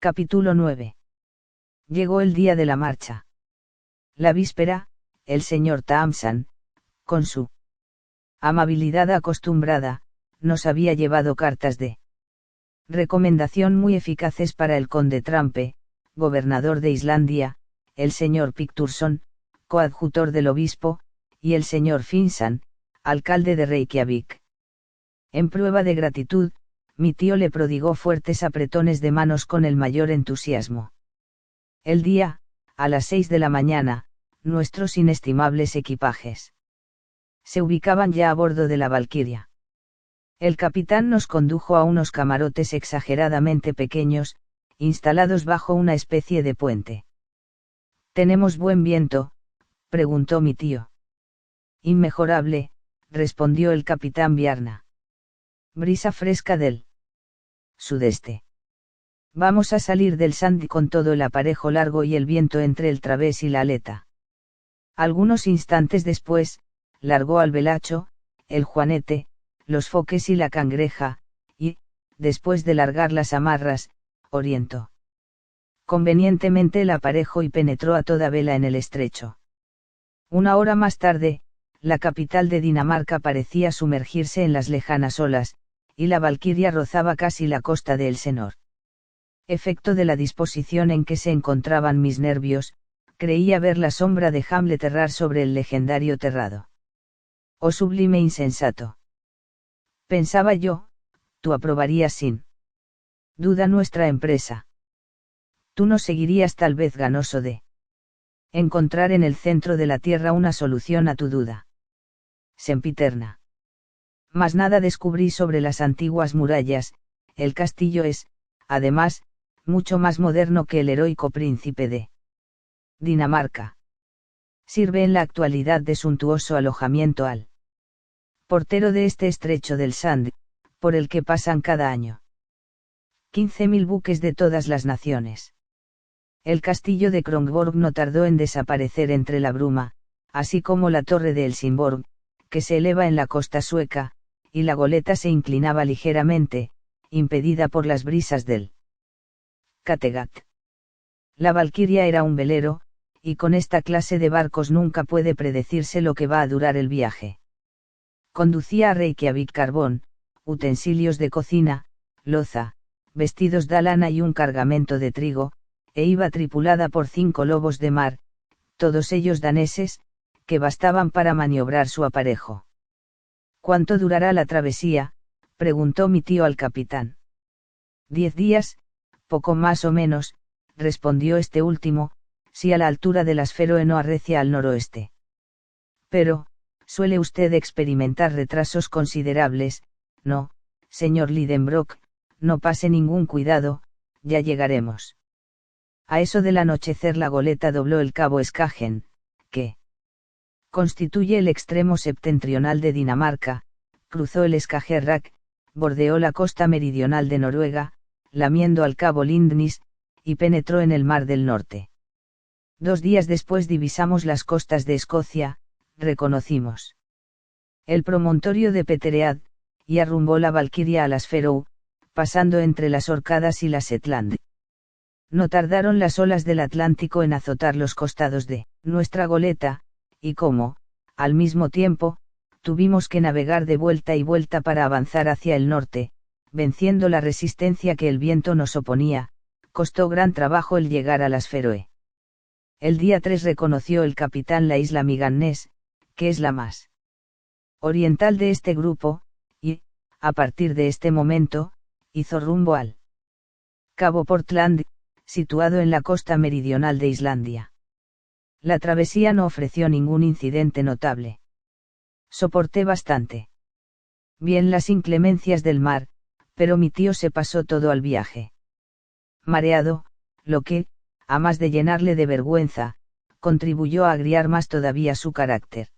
Capítulo 9. Llegó el día de la marcha. La víspera, el señor Thompson, con su amabilidad acostumbrada, nos había llevado cartas de recomendación muy eficaces para el conde Trampe, gobernador de Islandia, el señor Picturson, coadjutor del obispo, y el señor Finsan, alcalde de Reykjavik. En prueba de gratitud, mi tío le prodigó fuertes apretones de manos con el mayor entusiasmo. El día, a las 6 de la mañana, nuestros inestimables equipajes se ubicaban ya a bordo de la Valquiria. El capitán nos condujo a unos camarotes exageradamente pequeños, instalados bajo una especie de puente. ¿Tenemos buen viento?, preguntó mi tío. Inmejorable, respondió el capitán Bjarna. Brisa fresca del sudeste. Vamos a salir del Sandy con todo el aparejo largo y el viento entre el través y la aleta. Algunos instantes después, largó al velacho, el juanete, los foques y la cangreja, y, después de largar las amarras, orientó convenientemente el aparejo y penetró a toda vela en el estrecho. Una hora más tarde, la capital de Dinamarca parecía sumergirse en las lejanas olas, y la Valquiria rozaba casi la costa de Elsenor. Efecto de la disposición en que se encontraban mis nervios, creía ver la sombra de Hamlet errar sobre el legendario terrado. Oh sublime insensato. Pensaba yo, tú aprobarías sin duda nuestra empresa. Tú no seguirías tal vez ganoso de encontrar en el centro de la tierra una solución a tu duda sempiterna. Mas nada descubrí sobre las antiguas murallas. El castillo es, además, mucho más moderno que el heroico príncipe de Dinamarca. Sirve en la actualidad de suntuoso alojamiento al portero de este estrecho del Sand, por el que pasan cada año 15.000 buques de todas las naciones. El castillo de Kronborg no tardó en desaparecer entre la bruma, así como la torre de Helsingborg, que se eleva en la costa sueca, y la goleta se inclinaba ligeramente, impedida por las brisas del Kattegat. La Valquiria era un velero, y con esta clase de barcos nunca puede predecirse lo que va a durar el viaje. Conducía a Reykjavik carbón, utensilios de cocina, loza, vestidos de lana y un cargamento de trigo, e iba tripulada por 5 lobos de mar, todos ellos daneses, que bastaban para maniobrar su aparejo. ¿Cuánto durará la travesía?, preguntó mi tío al capitán. 10 días, poco más o menos, respondió este último, si a la altura de las Feroe no arrecia al noroeste. Pero, ¿suele usted experimentar retrasos considerables? No, señor Lidenbrock, no pase ningún cuidado, ya llegaremos. A eso del anochecer la goleta dobló el cabo Skagen, que constituye el extremo septentrional de Dinamarca, cruzó el Skagerrak, bordeó la costa meridional de Noruega, lamiendo al cabo Lindnis, y penetró en el Mar del Norte. 2 días después divisamos las costas de Escocia, reconocimos el promontorio de Peteread, y arrumbó la Valquiria a las Faroe, pasando entre las Orcadas y las Shetland. No tardaron las olas del Atlántico en azotar los costados de nuestra goleta, y como, al mismo tiempo, tuvimos que navegar de vuelta y vuelta para avanzar hacia el norte, venciendo la resistencia que el viento nos oponía, costó gran trabajo el llegar a las Feroe. El día 3 reconoció el capitán la isla Miganés, que es la más oriental de este grupo, y, a partir de este momento, hizo rumbo al Cabo Portland, situado en la costa meridional de Islandia. La travesía no ofreció ningún incidente notable. Soporté bastante bien las inclemencias del mar, pero mi tío se pasó todo al viaje mareado, lo que, a más de llenarle de vergüenza, contribuyó a agriar más todavía su carácter.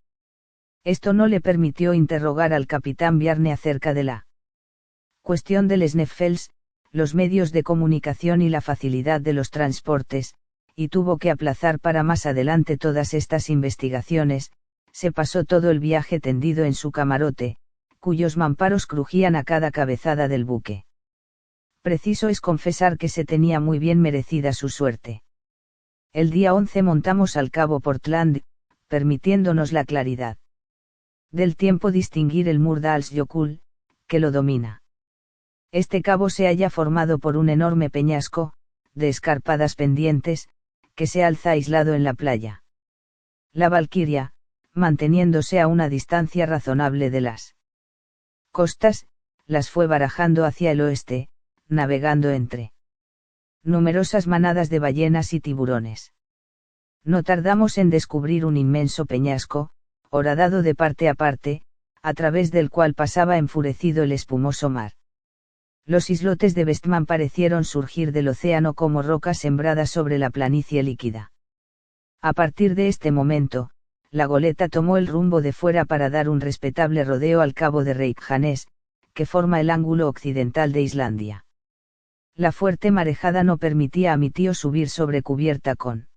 Esto no le permitió interrogar al capitán Bjarne acerca de la cuestión del Sneffels, los medios de comunicación y la facilidad de los transportes, y tuvo que aplazar para más adelante todas estas investigaciones. Se pasó todo el viaje tendido en su camarote, cuyos mamparos crujían a cada cabezada del buque. Preciso es confesar que se tenía muy bien merecida su suerte. El día 11 montamos al cabo Portland, permitiéndonos la claridad del tiempo distinguir el Murdalsjökull, que lo domina. Este cabo se halla formado por un enorme peñasco, de escarpadas pendientes, que se alza aislado en la playa. La Valquiria, manteniéndose a una distancia razonable de las costas, las fue barajando hacia el oeste, navegando entre numerosas manadas de ballenas y tiburones. No tardamos en descubrir un inmenso peñasco, horadado de parte a parte, a través del cual pasaba enfurecido el espumoso mar. Los islotes de Westman parecieron surgir del océano como rocas sembradas sobre la planicie líquida. A partir de este momento, la goleta tomó el rumbo de fuera para dar un respetable rodeo al cabo de Reykjanes, que forma el ángulo occidental de Islandia. La fuerte marejada no permitía a mi tío subir sobre cubierta con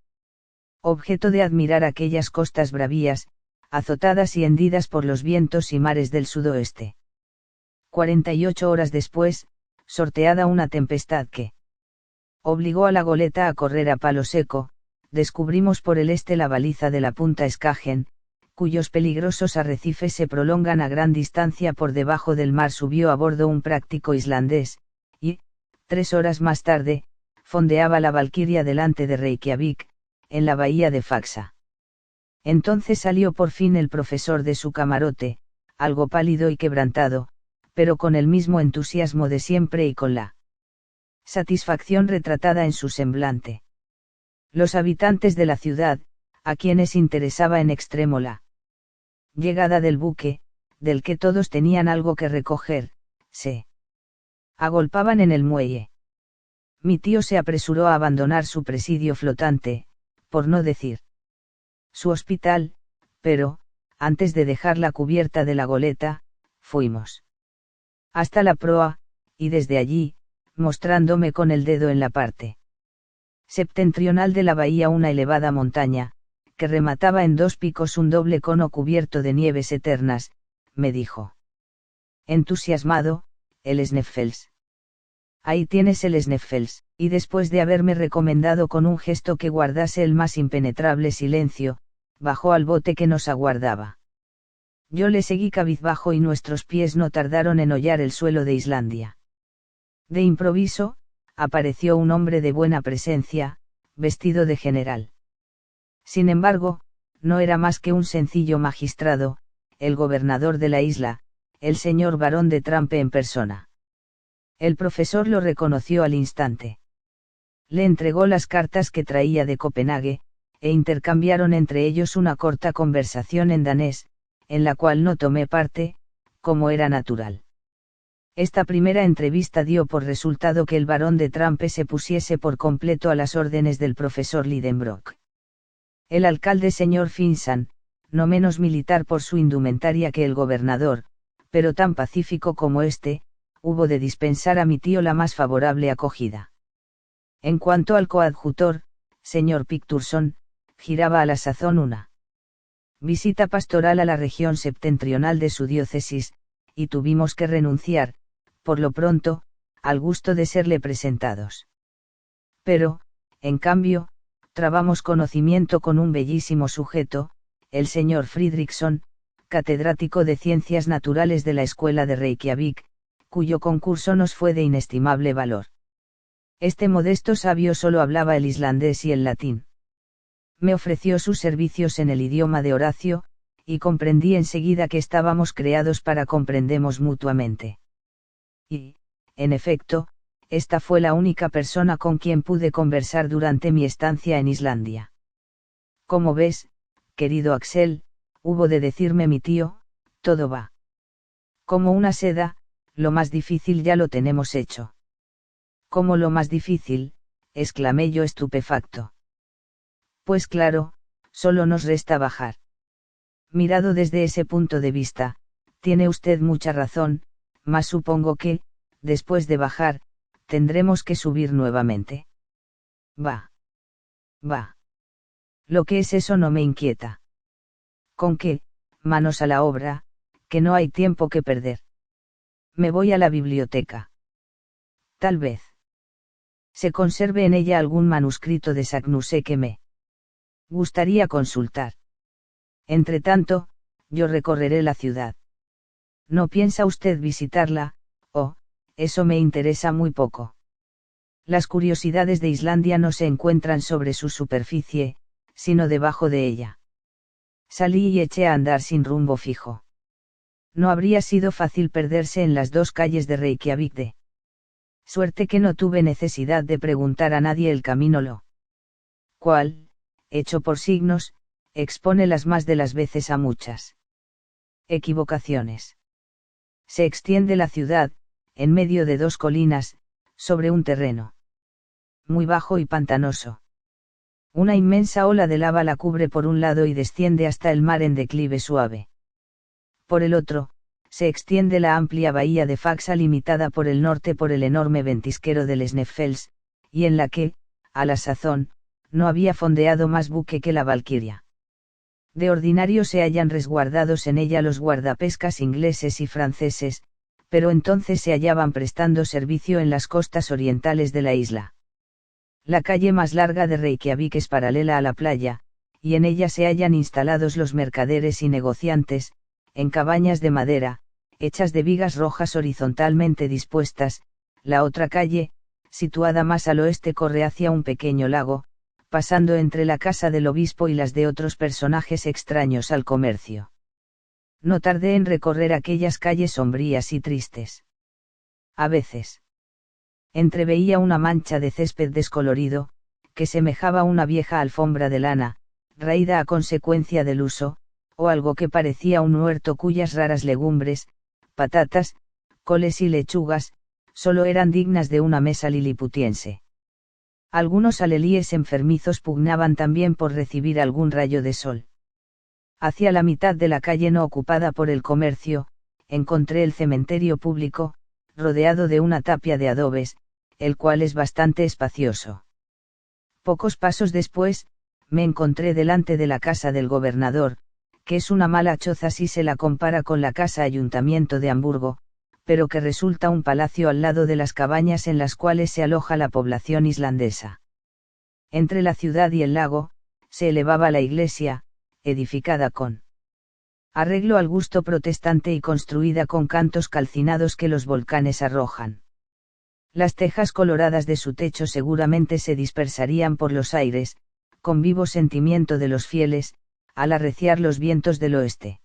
objeto de admirar aquellas costas bravías, azotadas y hendidas por los vientos y mares del sudoeste. 48 horas después, sorteada una tempestad que obligó a la goleta a correr a palo seco, descubrimos por el este la baliza de la punta Skagen, cuyos peligrosos arrecifes se prolongan a gran distancia por debajo del mar. Subió a bordo un práctico islandés, y, 3 horas más tarde, fondeaba la Valquiria delante de Reykjavik, en la bahía de Faxa. Entonces salió por fin el profesor de su camarote, algo pálido y quebrantado, pero con el mismo entusiasmo de siempre y con la satisfacción retratada en su semblante. Los habitantes de la ciudad, a quienes interesaba en extremo la llegada del buque, del que todos tenían algo que recoger, se agolpaban en el muelle. Mi tío se apresuró a abandonar su presidio flotante, por no decir su hospital, pero, antes de dejar la cubierta de la goleta, fuimos hasta la proa, y desde allí, mostrándome con el dedo en la parte septentrional de la bahía una elevada montaña, que remataba en 2 picos un doble cono cubierto de nieves eternas, me dijo entusiasmado, el Sneffels. Ahí tienes el Sneffels, y después de haberme recomendado con un gesto que guardase el más impenetrable silencio, bajó al bote que nos aguardaba. Yo le seguí cabizbajo y nuestros pies no tardaron en hollar el suelo de Islandia. De improviso, apareció un hombre de buena presencia, vestido de general. Sin embargo, no era más que un sencillo magistrado, el gobernador de la isla, el señor barón de Trampe en persona. El profesor lo reconoció al instante. Le entregó las cartas que traía de Copenhague, e intercambiaron entre ellos una corta conversación en danés, en la cual no tomé parte, como era natural. Esta primera entrevista dio por resultado que el barón de Trampe se pusiese por completo a las órdenes del profesor Lidenbrock. El alcalde señor Finsan, no menos militar por su indumentaria que el gobernador, pero tan pacífico como éste, hubo de dispensar a mi tío la más favorable acogida. En cuanto al coadjutor, señor Picturson, giraba a la sazón una visita pastoral a la región septentrional de su diócesis, y tuvimos que renunciar, por lo pronto, al gusto de serle presentados. Pero, en cambio, trabamos conocimiento con un bellísimo sujeto, el señor Fridriksson, catedrático de Ciencias Naturales de la Escuela de Reykjavik, cuyo concurso nos fue de inestimable valor. Este modesto sabio solo hablaba el islandés y el latín. Me ofreció sus servicios en el idioma de Horacio, y comprendí enseguida que estábamos creados para comprendernos mutuamente. Y, en efecto, esta fue la única persona con quien pude conversar durante mi estancia en Islandia. Como ves, querido Axel, hubo de decirme mi tío, todo va como una seda, lo más difícil ya lo tenemos hecho. ¿Cómo lo más difícil?, exclamé yo estupefacto. Pues claro, solo nos resta bajar. Mirado desde ese punto de vista, tiene usted mucha razón, mas supongo que, después de bajar, tendremos que subir nuevamente. Va. Lo que es eso no me inquieta. Con qué, manos a la obra, que no hay tiempo que perder. Me voy a la biblioteca. Tal vez se conserve en ella algún manuscrito de Saknussemm que me gustaría consultar. Entretanto, yo recorreré la ciudad. ¿No piensa usted visitarla? Oh, eso me interesa muy poco. Las curiosidades de Islandia no se encuentran sobre su superficie, sino debajo de ella. Salí y eché a andar sin rumbo fijo. No habría sido fácil perderse en las dos calles de Reykjavik de suerte que no tuve necesidad de preguntar a nadie el camino lo cual, hecho por signos, expone las más de las veces a muchas equivocaciones. Se extiende la ciudad, en medio de dos colinas, sobre un terreno muy bajo y pantanoso. Una inmensa ola de lava la cubre por un lado y desciende hasta el mar en declive suave. Por el otro, se extiende la amplia bahía de Faxa limitada por el norte por el enorme ventisquero del Sneffels, y en la que, a la sazón, no había fondeado más buque que la Valquiria. De ordinario se hallan resguardados en ella los guardapescas ingleses y franceses, pero entonces se hallaban prestando servicio en las costas orientales de la isla. La calle más larga de Reykjavik es paralela a la playa, y en ella se hallan instalados los mercaderes y negociantes, en cabañas de madera, hechas de vigas rojas horizontalmente dispuestas. La otra calle, situada más al oeste, corre hacia un pequeño lago, pasando entre la casa del obispo y las de otros personajes extraños al comercio. No tardé en recorrer aquellas calles sombrías y tristes. A veces entreveía una mancha de césped descolorido, que semejaba una vieja alfombra de lana, raída a consecuencia del uso, o algo que parecía un huerto cuyas raras legumbres, patatas, coles y lechugas, solo eran dignas de una mesa liliputiense. Algunos alelíes enfermizos pugnaban también por recibir algún rayo de sol. Hacia la mitad de la calle no ocupada por el comercio, encontré el cementerio público, rodeado de una tapia de adobes, el cual es bastante espacioso. Pocos pasos después, me encontré delante de la casa del gobernador, que es una mala choza si se la compara con la casa ayuntamiento de Hamburgo, pero que resulta un palacio al lado de las cabañas en las cuales se aloja la población islandesa. Entre la ciudad y el lago, se elevaba la iglesia, edificada con arreglo al gusto protestante y construida con cantos calcinados que los volcanes arrojan. Las tejas coloradas de su techo seguramente se dispersarían por los aires, con vivo sentimiento de los fieles, al arreciar los vientos del oeste.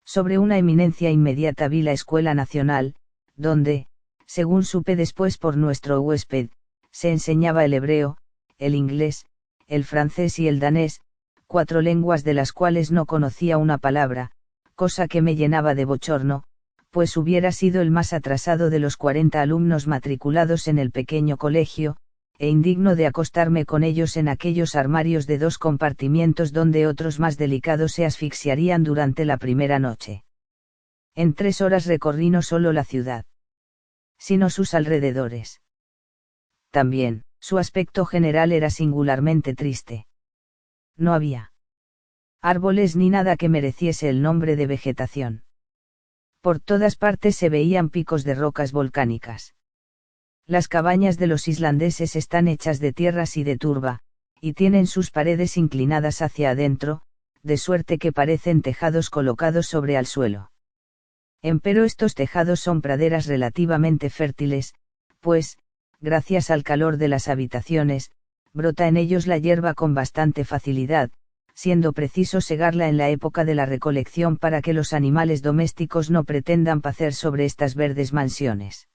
Sobre una eminencia inmediata vi la Escuela Nacional, donde, según supe después por nuestro huésped, se enseñaba el hebreo, el inglés, el francés y el danés, 4 lenguas de las cuales no conocía una palabra, cosa que me llenaba de bochorno, pues hubiera sido el más atrasado de los 40 alumnos matriculados en el pequeño colegio, e indigno de acostarme con ellos en aquellos armarios de 2 compartimientos donde otros más delicados se asfixiarían durante la primera noche. En 3 horas recorrí no solo la ciudad, sino sus alrededores. También, su aspecto general era singularmente triste. No había árboles ni nada que mereciese el nombre de vegetación. Por todas partes se veían picos de rocas volcánicas. Las cabañas de los islandeses están hechas de tierras y de turba, y tienen sus paredes inclinadas hacia adentro, de suerte que parecen tejados colocados sobre el suelo. Empero estos tejados son praderas relativamente fértiles, pues, gracias al calor de las habitaciones, brota en ellos la hierba con bastante facilidad, siendo preciso segarla en la época de la recolección para que los animales domésticos no pretendan pacer sobre estas verdes mansiones.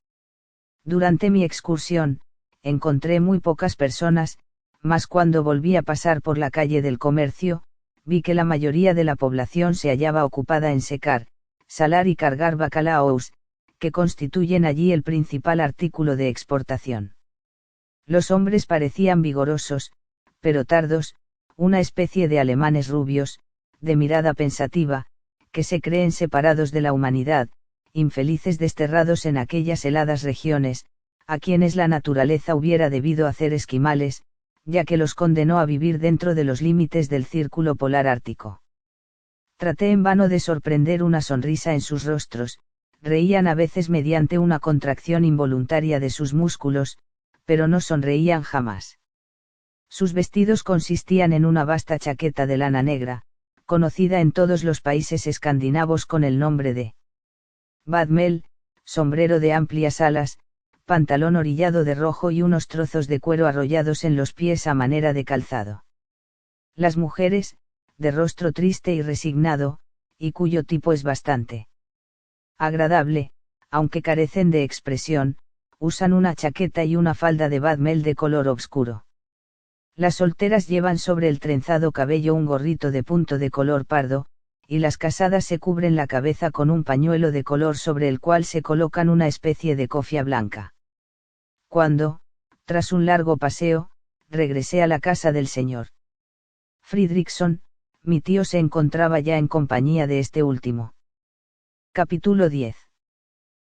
Durante mi excursión, encontré muy pocas personas, mas cuando volví a pasar por la calle del comercio, vi que la mayoría de la población se hallaba ocupada en secar, salar y cargar bacalaos, que constituyen allí el principal artículo de exportación. Los hombres parecían vigorosos, pero tardos, una especie de alemanes rubios, de mirada pensativa, que se creen separados de la humanidad, infelices desterrados en aquellas heladas regiones, a quienes la naturaleza hubiera debido hacer esquimales, ya que los condenó a vivir dentro de los límites del círculo polar ártico. Traté en vano de sorprender una sonrisa en sus rostros, reían a veces mediante una contracción involuntaria de sus músculos, pero no sonreían jamás. Sus vestidos consistían en una vasta chaqueta de lana negra, conocida en todos los países escandinavos con el nombre de badmel, sombrero de amplias alas, pantalón orillado de rojo y unos trozos de cuero arrollados en los pies a manera de calzado. Las mujeres, de rostro triste y resignado, y cuyo tipo es bastante agradable, aunque carecen de expresión, usan una chaqueta y una falda de badmel de color obscuro. Las solteras llevan sobre el trenzado cabello un gorrito de punto de color pardo, y las casadas se cubren la cabeza con un pañuelo de color sobre el cual se colocan una especie de cofia blanca. Cuando, tras un largo paseo, regresé a la casa del señor Fridriksson, mi tío se encontraba ya en compañía de este último. Capítulo 10.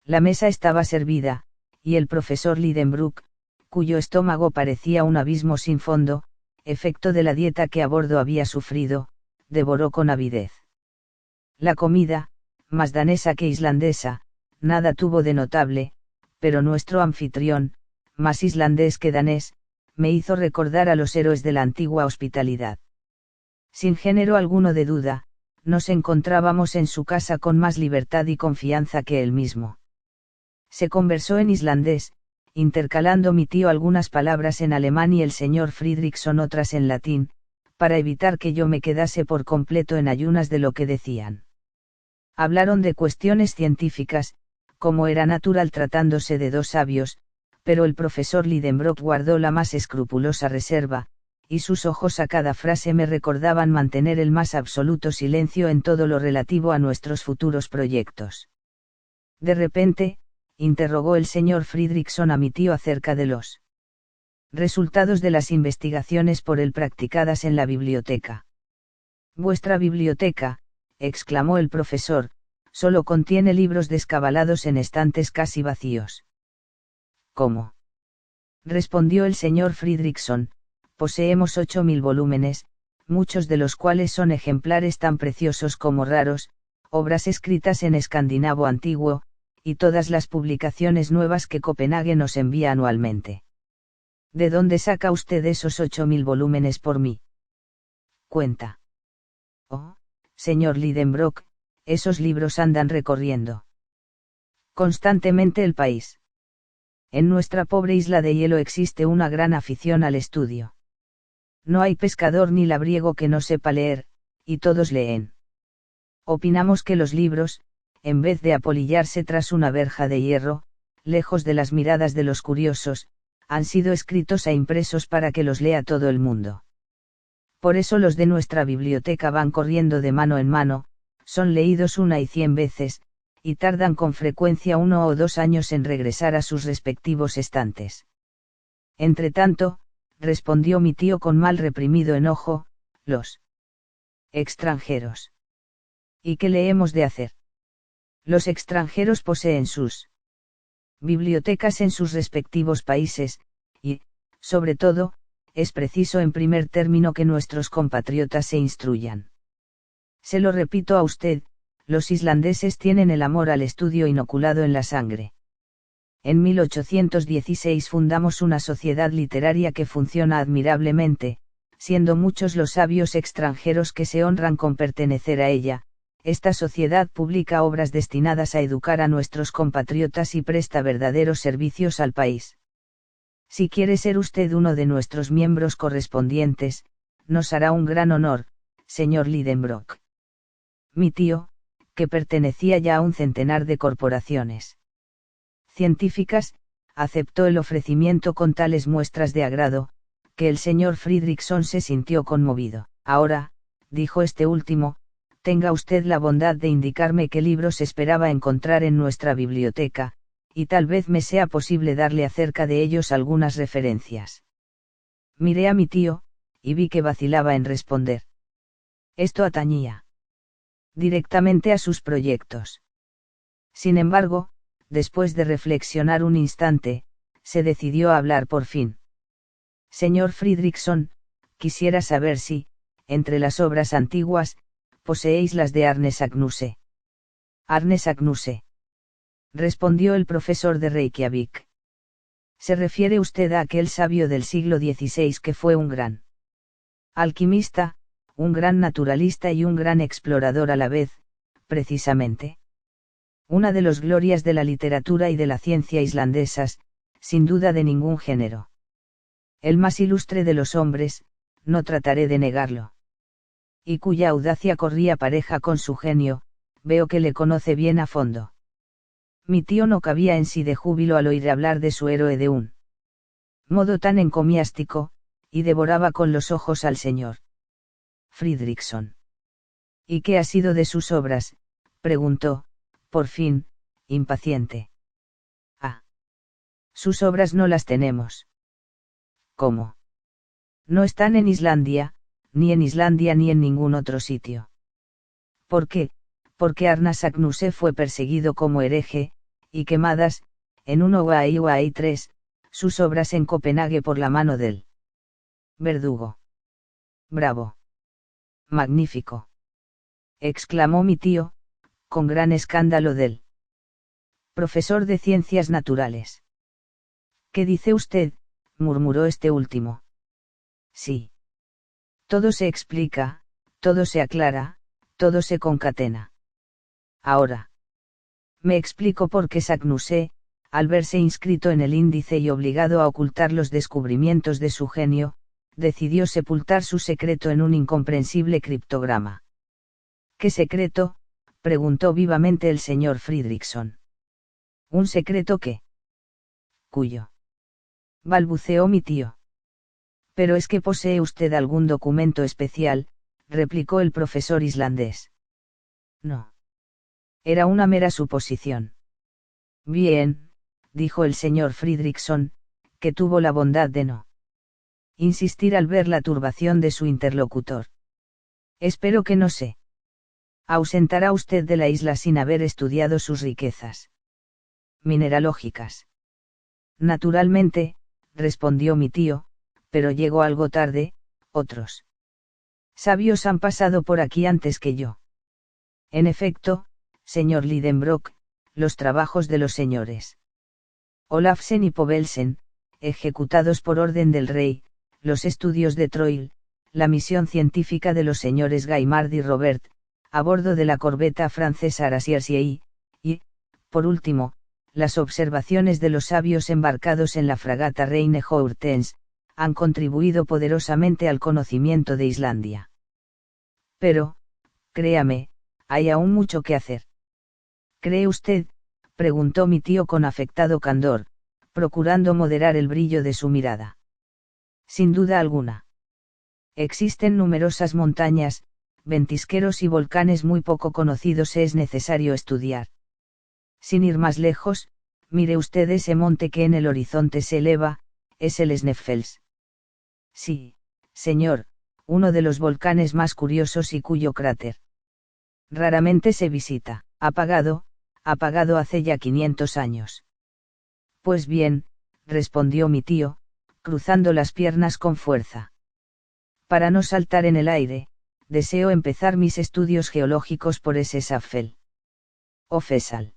La mesa estaba servida, y el profesor Lidenbrock, cuyo estómago parecía un abismo sin fondo, efecto de la dieta que a bordo había sufrido, devoró con avidez. La comida, más danesa que islandesa, nada tuvo de notable, pero nuestro anfitrión, más islandés que danés, me hizo recordar a los héroes de la antigua hospitalidad. Sin género alguno de duda, nos encontrábamos en su casa con más libertad y confianza que él mismo. Se conversó en islandés, intercalando mi tío algunas palabras en alemán y el señor Fridriksson otras en latín, para evitar que yo me quedase por completo en ayunas de lo que decían. Hablaron de cuestiones científicas, como era natural tratándose de dos sabios, pero el profesor Lidenbrock guardó la más escrupulosa reserva, y sus ojos a cada frase me recordaban mantener el más absoluto silencio en todo lo relativo a nuestros futuros proyectos. De repente, interrogó el señor Fridriksson a mi tío acerca de los resultados de las investigaciones por él practicadas en la biblioteca. Vuestra biblioteca, exclamó el profesor, solo contiene libros descabalados en estantes casi vacíos. ¿Cómo? Respondió el señor Fridriksson. Poseemos 8.000 volúmenes, muchos de los cuales son ejemplares tan preciosos como raros, obras escritas en escandinavo antiguo, y todas las publicaciones nuevas que Copenhague nos envía anualmente. ¿De dónde saca usted esos 8.000 volúmenes por mí? Cuenta. Oh, señor Lidenbrock, esos libros andan recorriendo constantemente el país. En nuestra pobre isla de hielo existe una gran afición al estudio. No hay pescador ni labriego que no sepa leer, y todos leen. Opinamos que los libros, en vez de apolillarse tras una verja de hierro, lejos de las miradas de los curiosos, han sido escritos e impresos para que los lea todo el mundo. Por eso los de nuestra biblioteca van corriendo de mano en mano, son leídos 1 y 100 veces, y tardan con frecuencia 1 o 2 años en regresar a sus respectivos estantes. Entretanto, respondió mi tío con mal reprimido enojo, los extranjeros. ¿Y qué le hemos de hacer? Los extranjeros poseen sus bibliotecas en sus respectivos países, y, sobre todo, es preciso en primer término que nuestros compatriotas se instruyan. Se lo repito a usted, los islandeses tienen el amor al estudio inoculado en la sangre. En 1816 fundamos una sociedad literaria que funciona admirablemente, siendo muchos los sabios extranjeros que se honran con pertenecer a ella. Esta sociedad publica obras destinadas a educar a nuestros compatriotas y presta verdaderos servicios al país. Si quiere ser usted uno de nuestros miembros correspondientes, nos hará un gran honor, señor Lidenbrock. Mi tío, que pertenecía ya a un centenar de corporaciones científicas, aceptó el ofrecimiento con tales muestras de agrado, que el señor Fridriksson se sintió conmovido. Ahora, dijo este último, tenga usted la bondad de indicarme qué libros esperaba encontrar en nuestra biblioteca, y tal vez me sea posible darle acerca de ellos algunas referencias. Miré a mi tío, y vi que vacilaba en responder. Esto atañía directamente a sus proyectos. Sin embargo, después de reflexionar un instante, se decidió a hablar por fin. Señor Fridriksson, quisiera saber si, entre las obras antiguas, poseéis las de Arne Sagnuse. Arne Sagnuse. respondió el profesor de Reykjavik. ¿Se refiere usted a aquel sabio del siglo XVI que fue un gran alquimista, un gran naturalista y un gran explorador a la vez, precisamente? Una de las glorias de la literatura y de la ciencia islandesas, sin duda de ningún género. El más ilustre de los hombres, no trataré de negarlo. Y cuya audacia corría pareja con su genio, veo que le conoce bien a fondo. Mi tío no cabía en sí de júbilo al oír hablar de su héroe de un modo tan encomiástico, y devoraba con los ojos al señor Fridriksson. ¿Y qué ha sido de sus obras?, preguntó, por fin, impaciente. Ah. Sus obras no las tenemos. ¿Cómo? No están en Islandia, ni en Islandia ni en ningún otro sitio. ¿Por qué? Porque Arnasaknuse fue perseguido como hereje, y quemadas, en 3, sus obras en Copenhague por la mano del verdugo. Bravo. Magnífico. Exclamó mi tío, con gran escándalo del profesor de ciencias naturales. ¿Qué dice usted?, murmuró este último. Sí. Todo se explica, todo se aclara, todo se concatena. Ahora. Me explico por qué Saknussemm, al verse inscrito en el índice y obligado a ocultar los descubrimientos de su genio, decidió sepultar su secreto en un incomprensible criptograma. ¿Qué secreto?, preguntó vivamente el señor Fridriksson. ¿Un secreto qué? ¿Cuyo? Balbuceó mi tío. Pero es que posee usted algún documento especial, replicó el profesor islandés. No. Era una mera suposición. Bien, dijo el señor Fridriksson, que tuvo la bondad de no insistir al ver la turbación de su interlocutor. Espero que no se ausentará usted de la isla sin haber estudiado sus riquezas mineralógicas. Naturalmente, respondió mi tío, pero llegó algo tarde, otros sabios han pasado por aquí antes que yo. En efecto, señor Lidenbrock, los trabajos de los señores Olafsen y Povelsen, ejecutados por orden del rey, los estudios de Troil, la misión científica de los señores Gaimard y Robert, a bordo de la corbeta francesa Araciercier y, por último, las observaciones de los sabios embarcados en la fragata Reine Hortense, han contribuido poderosamente al conocimiento de Islandia. Pero, créame, hay aún mucho que hacer. ¿Cree usted?, preguntó mi tío con afectado candor, procurando moderar el brillo de su mirada. Sin duda alguna. Existen numerosas montañas, ventisqueros y volcanes muy poco conocidos es necesario estudiar. Sin ir más lejos, mire usted ese monte que en el horizonte se eleva, es el Sneffels. Sí, señor, uno de los volcanes más curiosos y cuyo cráter raramente se visita. Apagado hace ya 500 años. Pues bien, respondió mi tío, cruzando las piernas con fuerza. Para no saltar en el aire, deseo empezar mis estudios geológicos por ese Saffel. O Fesal.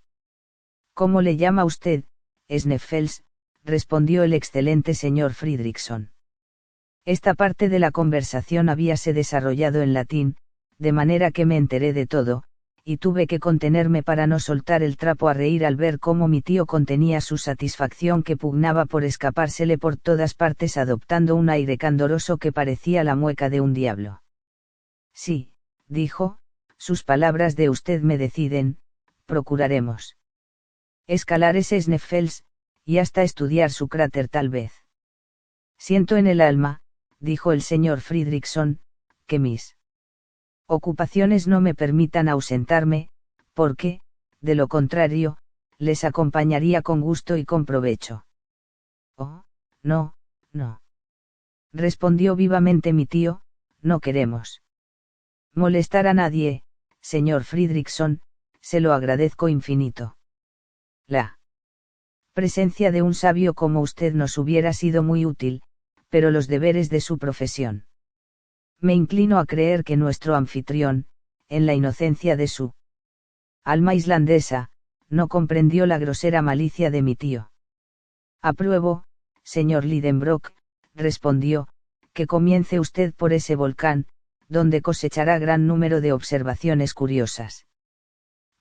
¿Cómo le llama usted, Sneffels?, respondió el excelente señor Fridriksson. Esta parte de la conversación habíase desarrollado en latín, de manera que me enteré de todo, y tuve que contenerme para no soltar el trapo a reír al ver cómo mi tío contenía su satisfacción que pugnaba por escapársele por todas partes adoptando un aire candoroso que parecía la mueca de un diablo. Sí, dijo, sus palabras de usted me deciden, procuraremos escalar ese Sneffels, y hasta estudiar su cráter tal vez. Siento en el alma, dijo el señor Fridriksson, que mis ocupaciones no me permitan ausentarme, porque, de lo contrario, les acompañaría con gusto y con provecho. Oh, no, no. Respondió vivamente mi tío, no queremos molestar a nadie, señor Fridriksson, se lo agradezco infinito. La presencia de un sabio como usted nos hubiera sido muy útil, pero los deberes de su profesión. Me inclino a creer que nuestro anfitrión, en la inocencia de su alma islandesa, no comprendió la grosera malicia de mi tío. Apruebo, señor Lidenbrock, respondió, que comience usted por ese volcán, donde cosechará gran número de observaciones curiosas.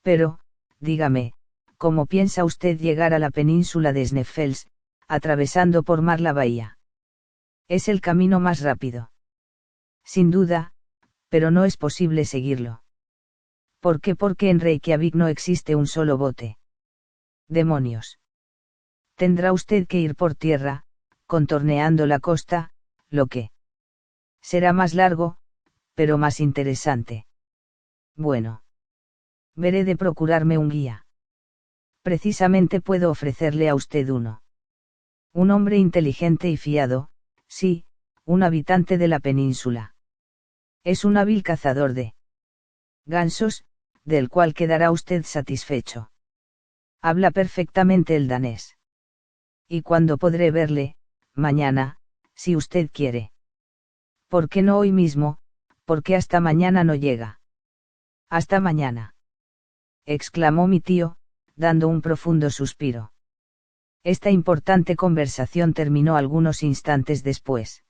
Pero, dígame, ¿cómo piensa usted llegar a la península de Sneffels, atravesando por mar la bahía? Es el camino más rápido. Sin duda, pero no es posible seguirlo. ¿Por qué? Porque en Reykjavik no existe un solo bote. Demonios. Tendrá usted que ir por tierra, contorneando la costa, lo que será más largo, pero más interesante. Bueno. Veré de procurarme un guía. Precisamente puedo ofrecerle a usted uno. Un hombre inteligente y fiado, sí, un habitante de la península. Es un hábil cazador de gansos, del cual quedará usted satisfecho. Habla perfectamente el danés. ¿Y cuándo podré verle? Mañana, si usted quiere. ¿Por qué no hoy mismo? Porque hasta mañana no llega. Hasta mañana, exclamó mi tío, dando un profundo suspiro. Esta importante conversación terminó algunos instantes después,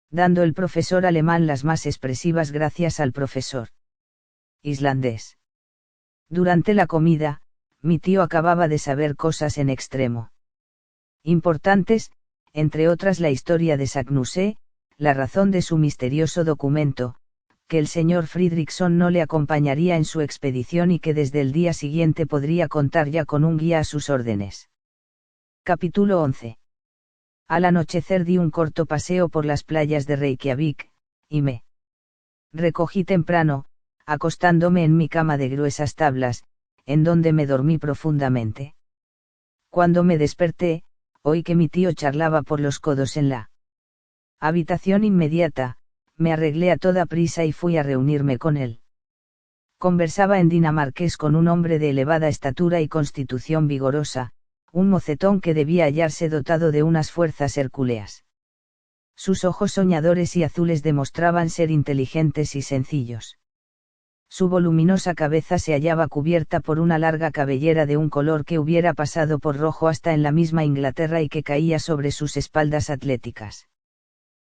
dando el profesor alemán las más expresivas gracias al profesor islandés. Durante la comida, mi tío acababa de saber cosas en extremo importantes, entre otras la historia de Sagnuse, la razón de su misterioso documento, que el señor Fridriksson no le acompañaría en su expedición y que desde el día siguiente podría contar ya con un guía a sus órdenes. Capítulo 11. Al anochecer di un corto paseo por las playas de Reykjavik, y me recogí temprano, acostándome en mi cama de gruesas tablas, en donde me dormí profundamente. Cuando me desperté, oí que mi tío charlaba por los codos en la habitación inmediata. Me arreglé a toda prisa y fui a reunirme con él. Conversaba en dinamarqués con un hombre de elevada estatura y constitución vigorosa, un mocetón que debía hallarse dotado de unas fuerzas hercúleas. Sus ojos soñadores y azules demostraban ser inteligentes y sencillos. Su voluminosa cabeza se hallaba cubierta por una larga cabellera de un color que hubiera pasado por rojo hasta en la misma Inglaterra y que caía sobre sus espaldas atléticas.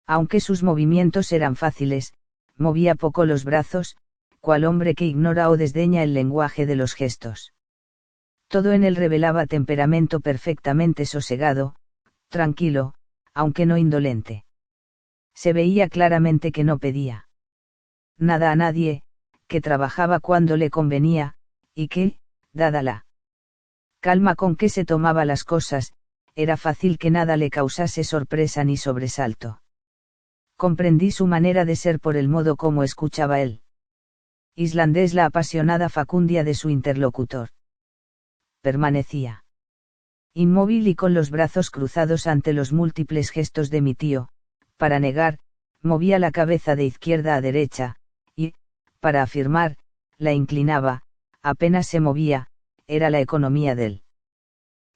Aunque sus movimientos eran fáciles, movía poco los brazos, cual hombre que ignora o desdeña el lenguaje de los gestos. Todo en él revelaba temperamento perfectamente sosegado, tranquilo, aunque no indolente. Se veía claramente que no pedía nada a nadie, que trabajaba cuando le convenía, y que, dada la calma con que se tomaba las cosas, era fácil que nada le causase sorpresa ni sobresalto. Comprendí su manera de ser por el modo como escuchaba él islandés la apasionada facundia de su interlocutor. Permanecía inmóvil y con los brazos cruzados ante los múltiples gestos de mi tío, para negar, movía la cabeza de izquierda a derecha, y, para afirmar, la inclinaba, apenas se movía, era la economía del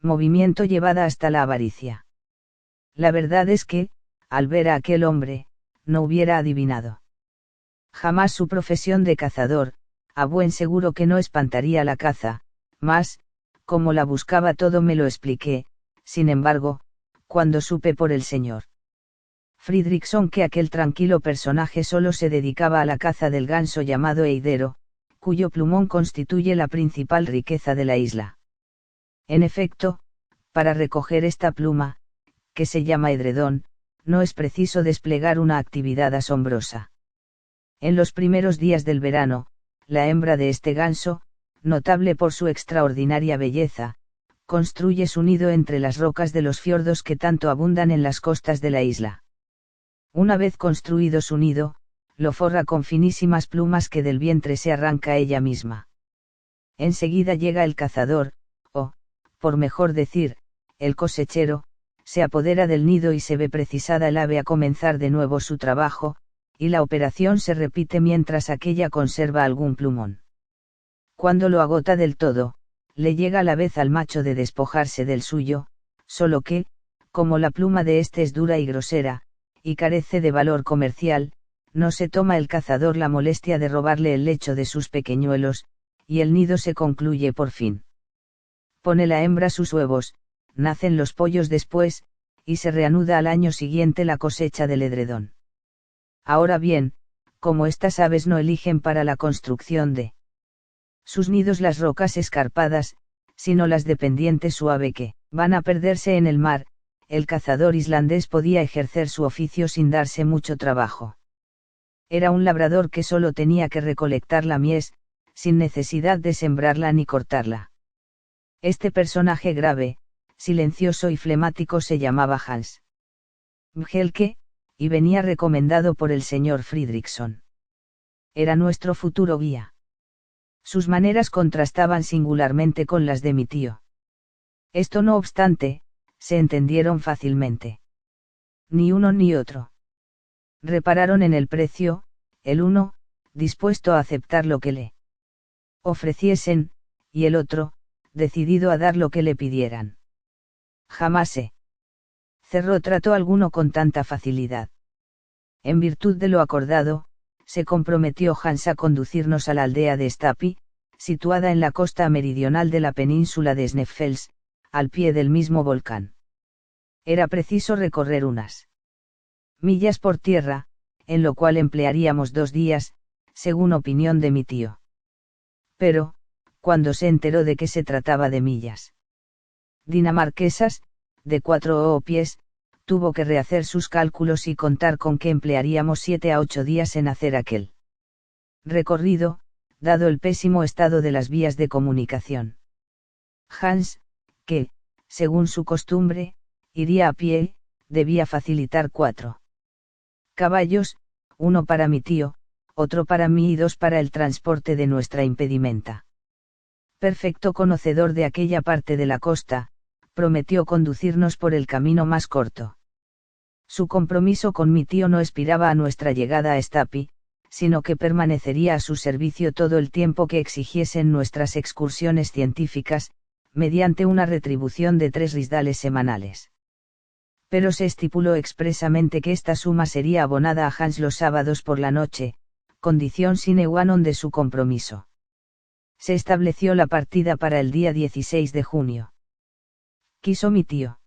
movimiento llevada hasta la avaricia. La verdad es que, al ver a aquel hombre, no hubiera adivinado jamás su profesión de cazador, a buen seguro que no espantaría la caza, mas, como la buscaba todo me lo expliqué, sin embargo, cuando supe por el señor Fridriksson que aquel tranquilo personaje solo se dedicaba a la caza del ganso llamado eidero, cuyo plumón constituye la principal riqueza de la isla. En efecto, para recoger esta pluma, que se llama edredón, no es preciso desplegar una actividad asombrosa. En los primeros días del verano, la hembra de este ganso, notable por su extraordinaria belleza, construye su nido entre las rocas de los fiordos que tanto abundan en las costas de la isla. Una vez construido su nido, lo forra con finísimas plumas que del vientre se arranca ella misma. Enseguida llega el cazador, o, por mejor decir, el cosechero, se apodera del nido y se ve precisada el ave a comenzar de nuevo su trabajo, y la operación se repite mientras aquella conserva algún plumón. Cuando lo agota del todo, le llega la vez al macho de despojarse del suyo, solo que, como la pluma de éste es dura y grosera, y carece de valor comercial, no se toma el cazador la molestia de robarle el lecho de sus pequeñuelos, y el nido se concluye por fin. Pone la hembra sus huevos, nacen los pollos después, y se reanuda al año siguiente la cosecha del edredón. Ahora bien, como estas aves no eligen para la construcción de sus nidos las rocas escarpadas, sino las de pendiente suave que van a perderse en el mar, el cazador islandés podía ejercer su oficio sin darse mucho trabajo. Era un labrador que solo tenía que recolectar la mies, sin necesidad de sembrarla ni cortarla. Este personaje grave, silencioso y flemático se llamaba Hans Bjelke, y venía recomendado por el señor Fridriksson. Era nuestro futuro guía. Sus maneras contrastaban singularmente con las de mi tío. Esto no obstante, se entendieron fácilmente. Ni uno ni otro repararon en el precio, el uno, dispuesto a aceptar lo que le ofreciesen, y el otro, decidido a dar lo que le pidieran. Jamás se cerró trato alguno con tanta facilidad. En virtud de lo acordado, se comprometió Hans a conducirnos a la aldea de Stapi, situada en la costa meridional de la península de Sneffels, al pie del mismo volcán. Era preciso recorrer unas millas por tierra, en lo cual emplearíamos 2 días, según opinión de mi tío. Pero, cuando se enteró de que se trataba de millas dinamarquesas, de 4 pies, tuvo que rehacer sus cálculos y contar con que emplearíamos 7 a 8 días en hacer aquel recorrido, dado el pésimo estado de las vías de comunicación. Hans, que, según su costumbre, iría a pie, debía facilitar 4 caballos, uno para mi tío, otro para mí y 2 para el transporte de nuestra impedimenta. Perfecto conocedor de aquella parte de la costa, prometió conducirnos por el camino más corto. Su compromiso con mi tío no expiraba a nuestra llegada a Stapi, sino que permanecería a su servicio todo el tiempo que exigiesen nuestras excursiones científicas, mediante una retribución de 3 risdales semanales. Pero se estipuló expresamente que esta suma sería abonada a Hans los sábados por la noche, condición sine qua non de su compromiso. Se estableció la partida para el día 16 de junio. Quiso mi tío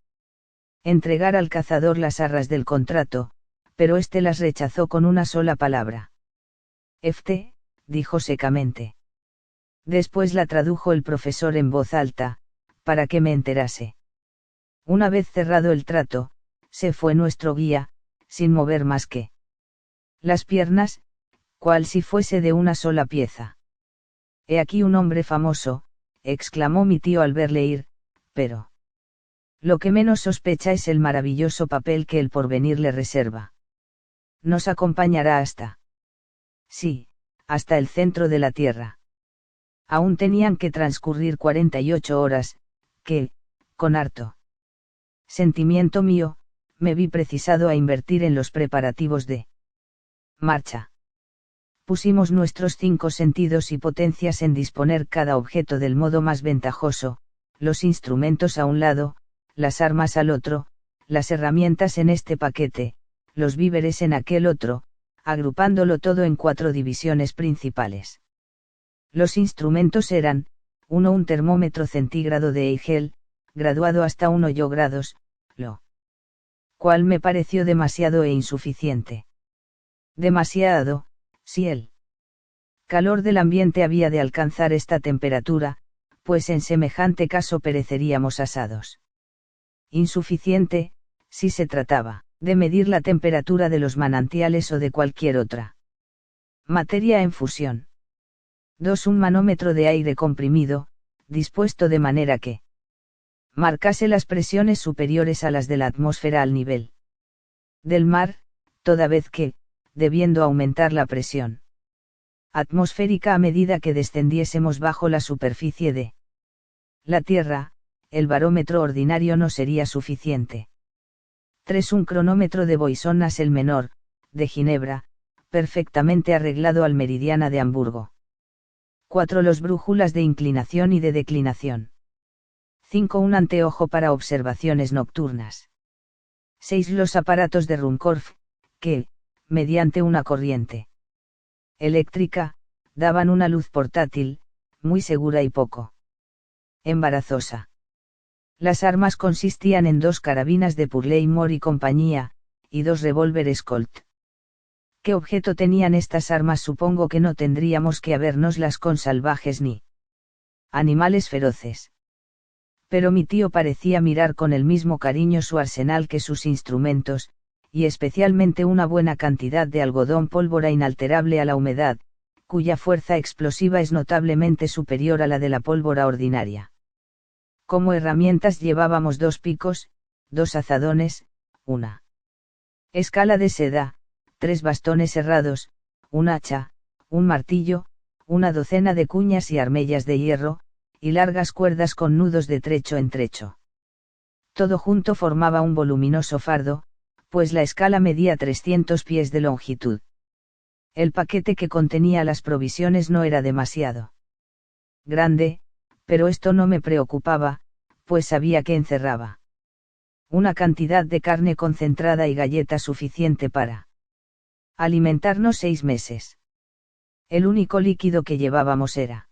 entregar al cazador las arras del contrato, pero éste las rechazó con una sola palabra. «Efte», dijo secamente. Después la tradujo el profesor en voz alta, para que me enterase. Una vez cerrado el trato, se fue nuestro guía, sin mover más que las piernas, cual si fuese de una sola pieza. «He aquí un hombre famoso», exclamó mi tío al verle ir, pero lo que menos sospecha es el maravilloso papel que el porvenir le reserva. Nos acompañará hasta. Sí, hasta el centro de la Tierra. Aún tenían que transcurrir 48 horas, que, con harto sentimiento mío, me vi precisado a invertir en los preparativos de marcha. Pusimos nuestros 5 sentidos y potencias en disponer cada objeto del modo más ventajoso, los instrumentos a un lado, las armas al otro, las herramientas en este paquete, los víveres en aquel otro, agrupándolo todo en 4 divisiones principales. Los instrumentos eran, 1 un termómetro centígrado de Eigel, graduado hasta 1 grados, lo cual me pareció demasiado e insuficiente. Demasiado, si el calor del ambiente había de alcanzar esta temperatura, pues en semejante caso pereceríamos asados. Insuficiente, si se trataba de medir la temperatura de los manantiales o de cualquier otra materia en fusión. 2 un manómetro de aire comprimido, dispuesto de manera que marcase las presiones superiores a las de la atmósfera al nivel del mar, toda vez que, debiendo aumentar la presión atmosférica a medida que descendiésemos bajo la superficie de la Tierra, el barómetro ordinario no sería suficiente. 3 un cronómetro de Boisson-Nas el menor, de Ginebra, perfectamente arreglado al meridiana de Hamburgo. 4 los brújulas de inclinación y de declinación. 5 un anteojo para observaciones nocturnas. 6 los aparatos de Ruhmkorff, que, mediante una corriente eléctrica, daban una luz portátil, muy segura y poco embarazosa. Las armas consistían en 2 carabinas de Purley-Moore y compañía, y 2 revólveres Colt. ¿Qué objeto tenían estas armas? Supongo que no tendríamos que habérnoslas con salvajes ni animales feroces. Pero mi tío parecía mirar con el mismo cariño su arsenal que sus instrumentos, y especialmente una buena cantidad de algodón pólvora inalterable a la humedad, cuya fuerza explosiva es notablemente superior a la de la pólvora ordinaria. Como herramientas llevábamos 2 picos, 2 azadones, una escala de seda, 3 bastones herrados, un hacha, un martillo, una docena de cuñas y armellas de hierro, y largas cuerdas con nudos de trecho en trecho. Todo junto formaba un voluminoso fardo, pues la escala medía 300 pies de longitud. El paquete que contenía las provisiones no era demasiado grande, pero esto no me preocupaba, pues sabía que encerraba una cantidad de carne concentrada y galletas suficiente para alimentarnos 6 meses. El único líquido que llevábamos era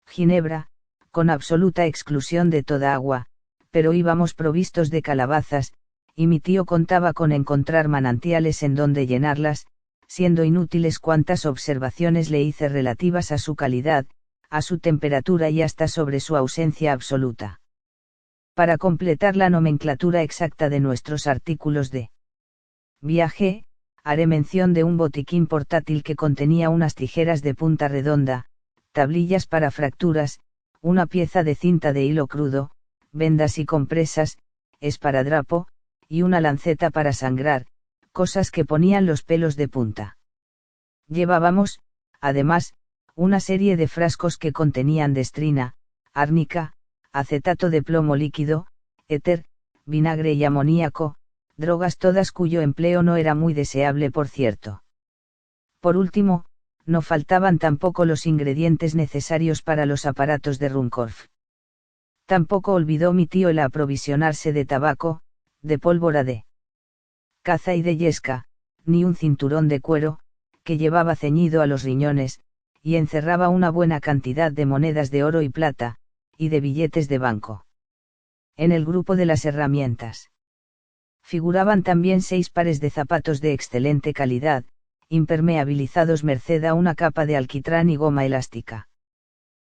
ginebra, con absoluta exclusión de toda agua, pero íbamos provistos de calabazas, y mi tío contaba con encontrar manantiales en donde llenarlas, siendo inútiles cuantas observaciones le hice relativas a su calidad, a su temperatura y hasta sobre su ausencia absoluta. Para completar la nomenclatura exacta de nuestros artículos de viaje, haré mención de un botiquín portátil que contenía unas tijeras de punta redonda, tablillas para fracturas, una pieza de cinta de hilo crudo, vendas y compresas, esparadrapo, y una lanceta para sangrar, cosas que ponían los pelos de punta. Llevábamos, además, una serie de frascos que contenían destrina, árnica, acetato de plomo líquido, éter, vinagre y amoníaco, drogas todas cuyo empleo no era muy deseable, por cierto. Por último, no faltaban tampoco los ingredientes necesarios para los aparatos de Ruhmkorff. Tampoco olvidó mi tío el aprovisionarse de tabaco, de pólvora de caza y de yesca, ni un cinturón de cuero, que llevaba ceñido a los riñones, y encerraba una buena cantidad de monedas de oro y plata, y de billetes de banco. En el grupo de las herramientas figuraban también 6 pares de zapatos de excelente calidad, impermeabilizados merced a una capa de alquitrán y goma elástica.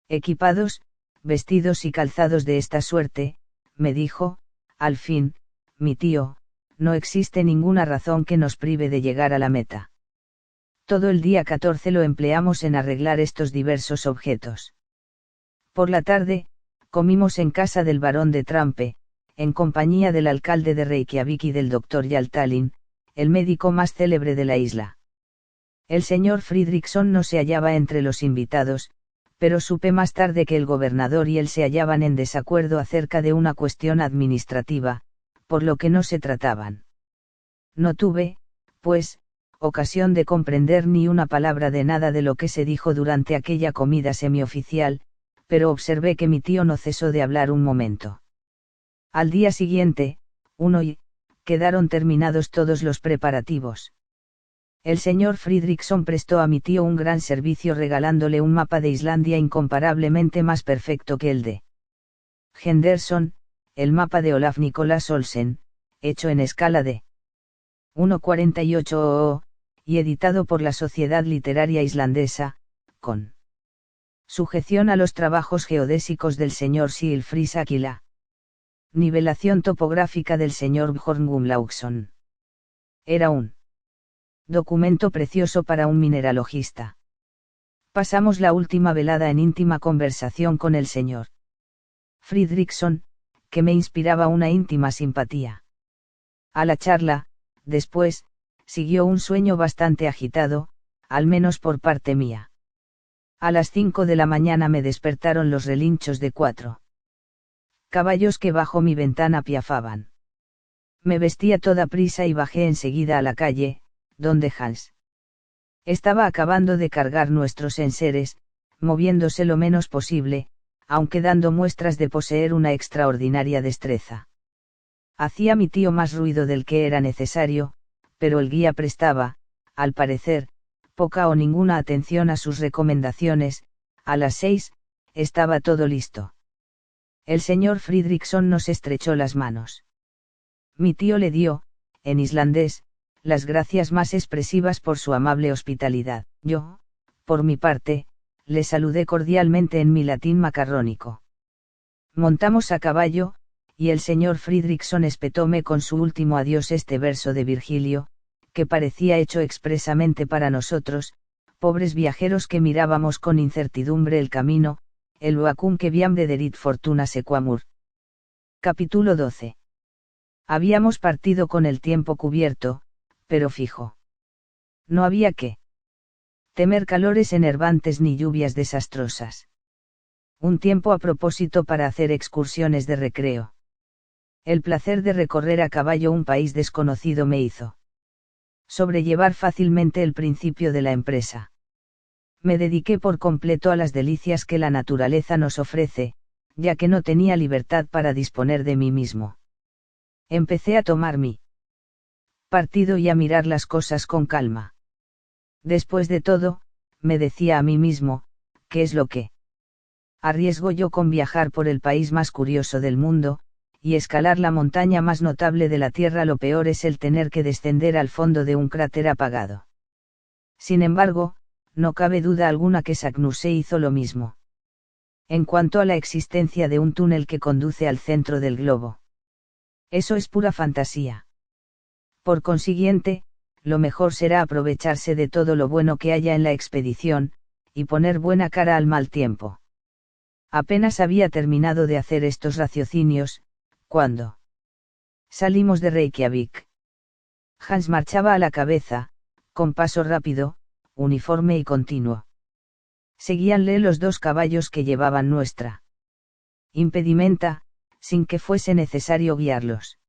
Equipados, vestidos y calzados de esta suerte, me dijo, al fin, mi tío, no existe ninguna razón que nos prive de llegar a la meta. Todo el día 14 lo empleamos en arreglar estos diversos objetos. Por la tarde, comimos en casa del barón de Trampe, en compañía del alcalde de Reykjavik y del doctor Hjaltalín, el médico más célebre de la isla. El señor Fridriksson no se hallaba entre los invitados, pero supe más tarde que el gobernador y él se hallaban en desacuerdo acerca de una cuestión administrativa, por lo que no se trataban. No tuve, pues, ocasión de comprender ni una palabra de nada de lo que se dijo durante aquella comida semioficial, pero observé que mi tío no cesó de hablar un momento. Al día siguiente, quedaron terminados todos los preparativos. El señor Fridriksson prestó a mi tío un gran servicio regalándole un mapa de Islandia incomparablemente más perfecto que el de Henderson, el mapa de Olaf Nicolas Olsen, hecho en escala de 1,48 y editado por la Sociedad Literaria Islandesa, con sujeción a los trabajos geodésicos del señor Silfrisak y la nivelación topográfica del señor Bjorn Gumlaugsson. Era un documento precioso para un mineralogista. Pasamos la última velada en íntima conversación con el señor Fridriksson, que me inspiraba una íntima simpatía. A la charla, después, siguió un sueño bastante agitado, al menos por parte mía. A las 5 de la mañana me despertaron los relinchos de 4 caballos que bajo mi ventana piafaban. Me vestí a toda prisa y bajé enseguida a la calle, donde Hans estaba acabando de cargar nuestros enseres, moviéndose lo menos posible, aunque dando muestras de poseer una extraordinaria destreza. Hacía mi tío más ruido del que era necesario, pero el guía prestaba, al parecer, poca o ninguna atención a sus recomendaciones. A las 6, estaba todo listo. El señor Fridriksson nos estrechó las manos. Mi tío le dio, en islandés, las gracias más expresivas por su amable hospitalidad. Yo, por mi parte, le saludé cordialmente en mi latín macarrónico. Montamos a caballo, y el señor Fridriksson espetóme con su último adiós este verso de Virgilio, que parecía hecho expresamente para nosotros, pobres viajeros que mirábamos con incertidumbre el camino, el uacum que viam dederit fortuna sequamur. Capítulo 12. Habíamos partido con el tiempo cubierto, pero fijo. No había que temer calores enervantes ni lluvias desastrosas. Un tiempo a propósito para hacer excursiones de recreo. El placer de recorrer a caballo un país desconocido me hizo sobrellevar fácilmente el principio de la empresa. Me dediqué por completo a las delicias que la naturaleza nos ofrece, ya que no tenía libertad para disponer de mí mismo. Empecé a tomar mi partido y a mirar las cosas con calma. Después de todo, me decía a mí mismo, ¿qué es lo que arriesgo yo con viajar por el país más curioso del mundo, y escalar la montaña más notable de la Tierra? Lo peor es el tener que descender al fondo de un cráter apagado. Sin embargo, no cabe duda alguna que Saknussemm hizo lo mismo. En cuanto a la existencia de un túnel que conduce al centro del globo, eso es pura fantasía. Por consiguiente, lo mejor será aprovecharse de todo lo bueno que haya en la expedición, y poner buena cara al mal tiempo. Apenas había terminado de hacer estos raciocinios, cuando salimos de Reykjavik. Hans marchaba a la cabeza, con paso rápido, uniforme y continuo. Seguíanle los 2 caballos que llevaban nuestra impedimenta, sin que fuese necesario guiarlos.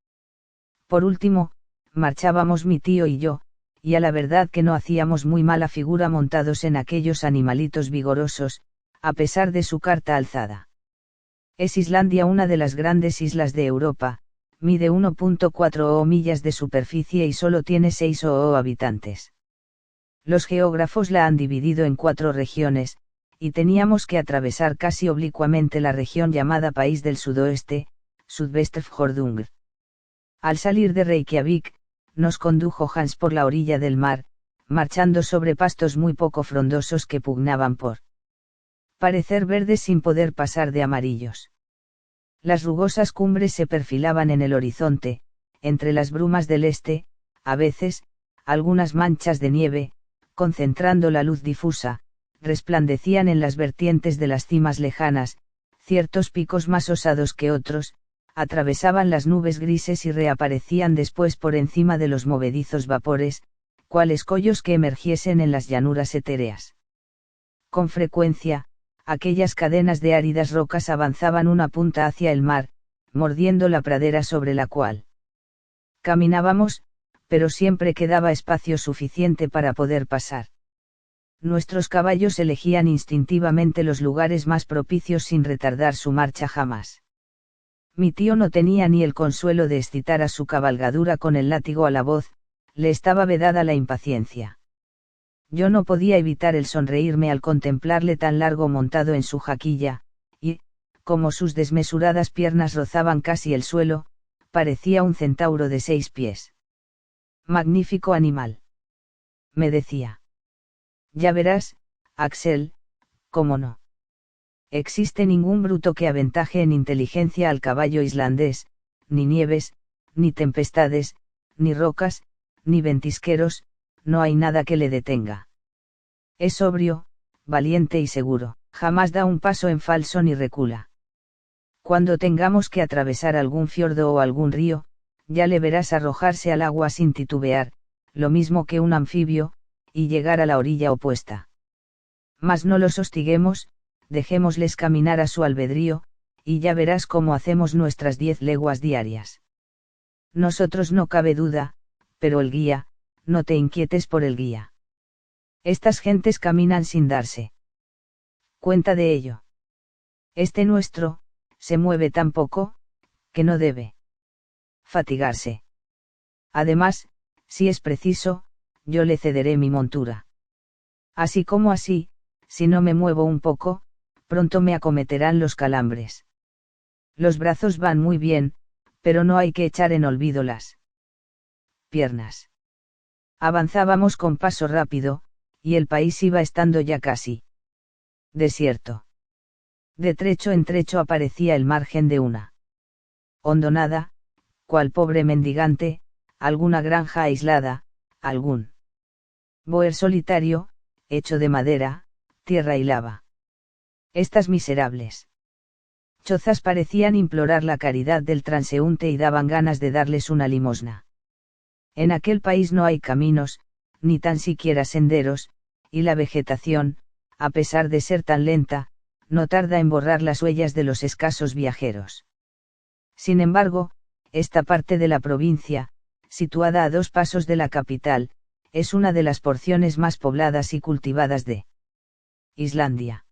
Por último, marchábamos mi tío y yo, y a la verdad que no hacíamos muy mala figura montados en aquellos animalitos vigorosos, a pesar de su carta alzada. Es Islandia una de las grandes islas de Europa, mide 1.4 millas de superficie y solo tiene 6 habitantes. Los geógrafos la han dividido en 4 regiones, y teníamos que atravesar casi oblicuamente la región llamada País del Sudoeste, Sudvestfjordung. Al salir de Reykjavik, nos condujo Hans por la orilla del mar, marchando sobre pastos muy poco frondosos que pugnaban por parecer verdes sin poder pasar de amarillos. Las rugosas cumbres se perfilaban en el horizonte, entre las brumas del este, a veces, algunas manchas de nieve, concentrando la luz difusa, resplandecían en las vertientes de las cimas lejanas, ciertos picos más osados que otros, atravesaban las nubes grises y reaparecían después por encima de los movedizos vapores, cuales collos que emergiesen en las llanuras etéreas. Con frecuencia, aquellas cadenas de áridas rocas avanzaban una punta hacia el mar, mordiendo la pradera sobre la cual caminábamos, pero siempre quedaba espacio suficiente para poder pasar. Nuestros caballos elegían instintivamente los lugares más propicios sin retardar su marcha jamás. Mi tío no tenía ni el consuelo de excitar a su cabalgadura con el látigo a la voz, le estaba vedada la impaciencia. Yo no podía evitar el sonreírme al contemplarle tan largo montado en su jaquilla, y, como sus desmesuradas piernas rozaban casi el suelo, parecía un centauro de 6 pies. Magnífico animal. Me decía. Ya verás, Axel, cómo no existe ningún bruto que aventaje en inteligencia al caballo islandés, ni nieves, ni tempestades, ni rocas, ni ventisqueros, no hay nada que le detenga. Es sobrio, valiente y seguro, jamás da un paso en falso ni recula. Cuando tengamos que atravesar algún fiordo o algún río, ya le verás arrojarse al agua sin titubear, lo mismo que un anfibio, y llegar a la orilla opuesta. Mas no los hostiguemos, dejémosles caminar a su albedrío, y ya verás cómo hacemos nuestras 10 leguas diarias. Nosotros no cabe duda, pero el guía, no te inquietes por el guía. Estas gentes caminan sin darse cuenta de ello. Este nuestro, se mueve tan poco, que no debe fatigarse. Además, si es preciso, yo le cederé mi montura. Así como así, si no me muevo un poco, pronto me acometerán los calambres. Los brazos van muy bien, pero no hay que echar en olvido las piernas. Avanzábamos con paso rápido, y el país iba estando ya casi desierto. De trecho en trecho aparecía el margen de una hondonada, cual pobre mendigante, alguna granja aislada, algún boer solitario, hecho de madera, tierra y lava. Estas miserables chozas parecían implorar la caridad del transeúnte y daban ganas de darles una limosna. En aquel país no hay caminos, ni tan siquiera senderos, y la vegetación, a pesar de ser tan lenta, no tarda en borrar las huellas de los escasos viajeros. Sin embargo, esta parte de la provincia, situada a 2 pasos de la capital, es una de las porciones más pobladas y cultivadas de Islandia.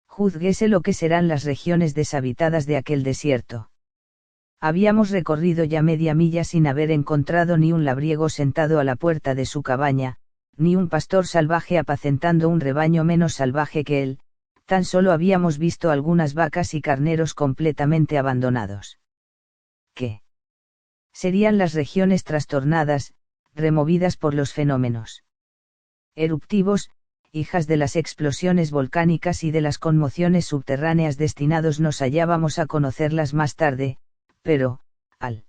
Júzguese lo que serán las regiones deshabitadas de aquel desierto. Habíamos recorrido ya media milla sin haber encontrado ni un labriego sentado a la puerta de su cabaña, ni un pastor salvaje apacentando un rebaño menos salvaje que él, tan solo habíamos visto algunas vacas y carneros completamente abandonados. ¿Qué serían las regiones trastornadas, removidas por los fenómenos eruptivos, hijas de las explosiones volcánicas y de las conmociones subterráneas destinados nos hallábamos a conocerlas más tarde, pero, al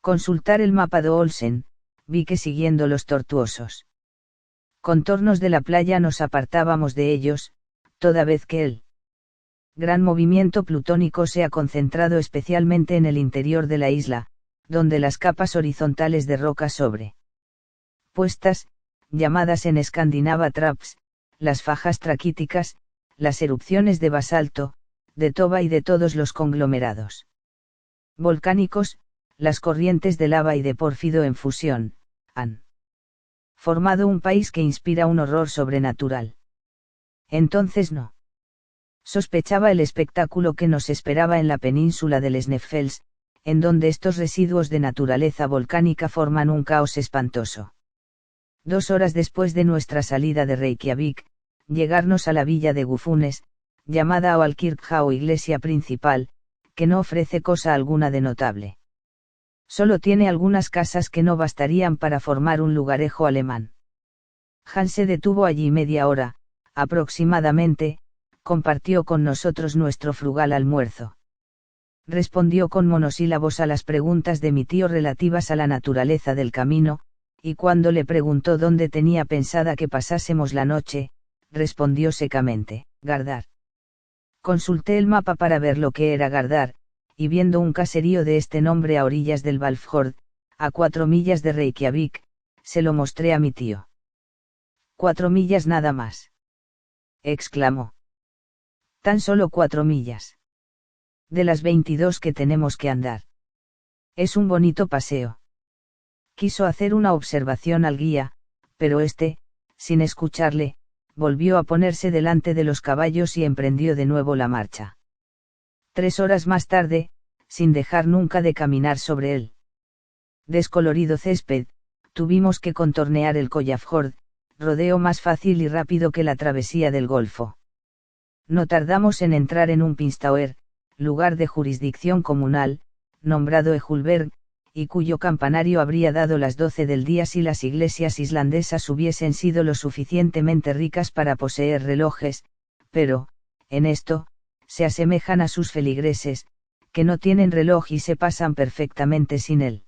consultar el mapa de Olsen, vi que siguiendo los tortuosos contornos de la playa nos apartábamos de ellos, toda vez que el gran movimiento plutónico se ha concentrado especialmente en el interior de la isla, donde las capas horizontales de rocas sobre puestas, llamadas en escandinava traps, las fajas traquíticas, las erupciones de basalto, de toba y de todos los conglomerados volcánicos, las corrientes de lava y de pórfido en fusión, han formado un país que inspira un horror sobrenatural. Entonces no sospechaba el espectáculo que nos esperaba en la península del Sneffels, en donde estos residuos de naturaleza volcánica forman un caos espantoso. 2 horas después de nuestra salida de Reykjavik, llegarnos a la villa de Gufunes, llamada Avalkirkja o iglesia principal, que no ofrece cosa alguna de notable. Solo tiene algunas casas que no bastarían para formar un lugarejo alemán. Hans se detuvo allí media hora, aproximadamente, compartió con nosotros nuestro frugal almuerzo. Respondió con monosílabos a las preguntas de mi tío relativas a la naturaleza del camino, y cuando le preguntó dónde tenía pensada que pasásemos la noche, respondió secamente, Gardar. Consulté el mapa para ver lo que era Gardar, y viendo un caserío de este nombre a orillas del Valfjord, a 4 millas de Reykjavik, se lo mostré a mi tío. 4 millas nada más, exclamó. Tan solo 4 millas. De las 22 que tenemos que andar. Es un bonito paseo. Quiso hacer una observación al guía, pero este, sin escucharle, volvió a ponerse delante de los caballos y emprendió de nuevo la marcha. 3 horas más tarde, sin dejar nunca de caminar sobre él descolorido césped, tuvimos que contornear el Kollafjord, rodeo más fácil y rápido que la travesía del Golfo. No tardamos en entrar en un Pinstauer, lugar de jurisdicción comunal, nombrado Ejulberg, y cuyo campanario habría dado las 12 del día si las iglesias islandesas hubiesen sido lo suficientemente ricas para poseer relojes, pero, en esto, se asemejan a sus feligreses, que no tienen reloj y se pasan perfectamente sin él.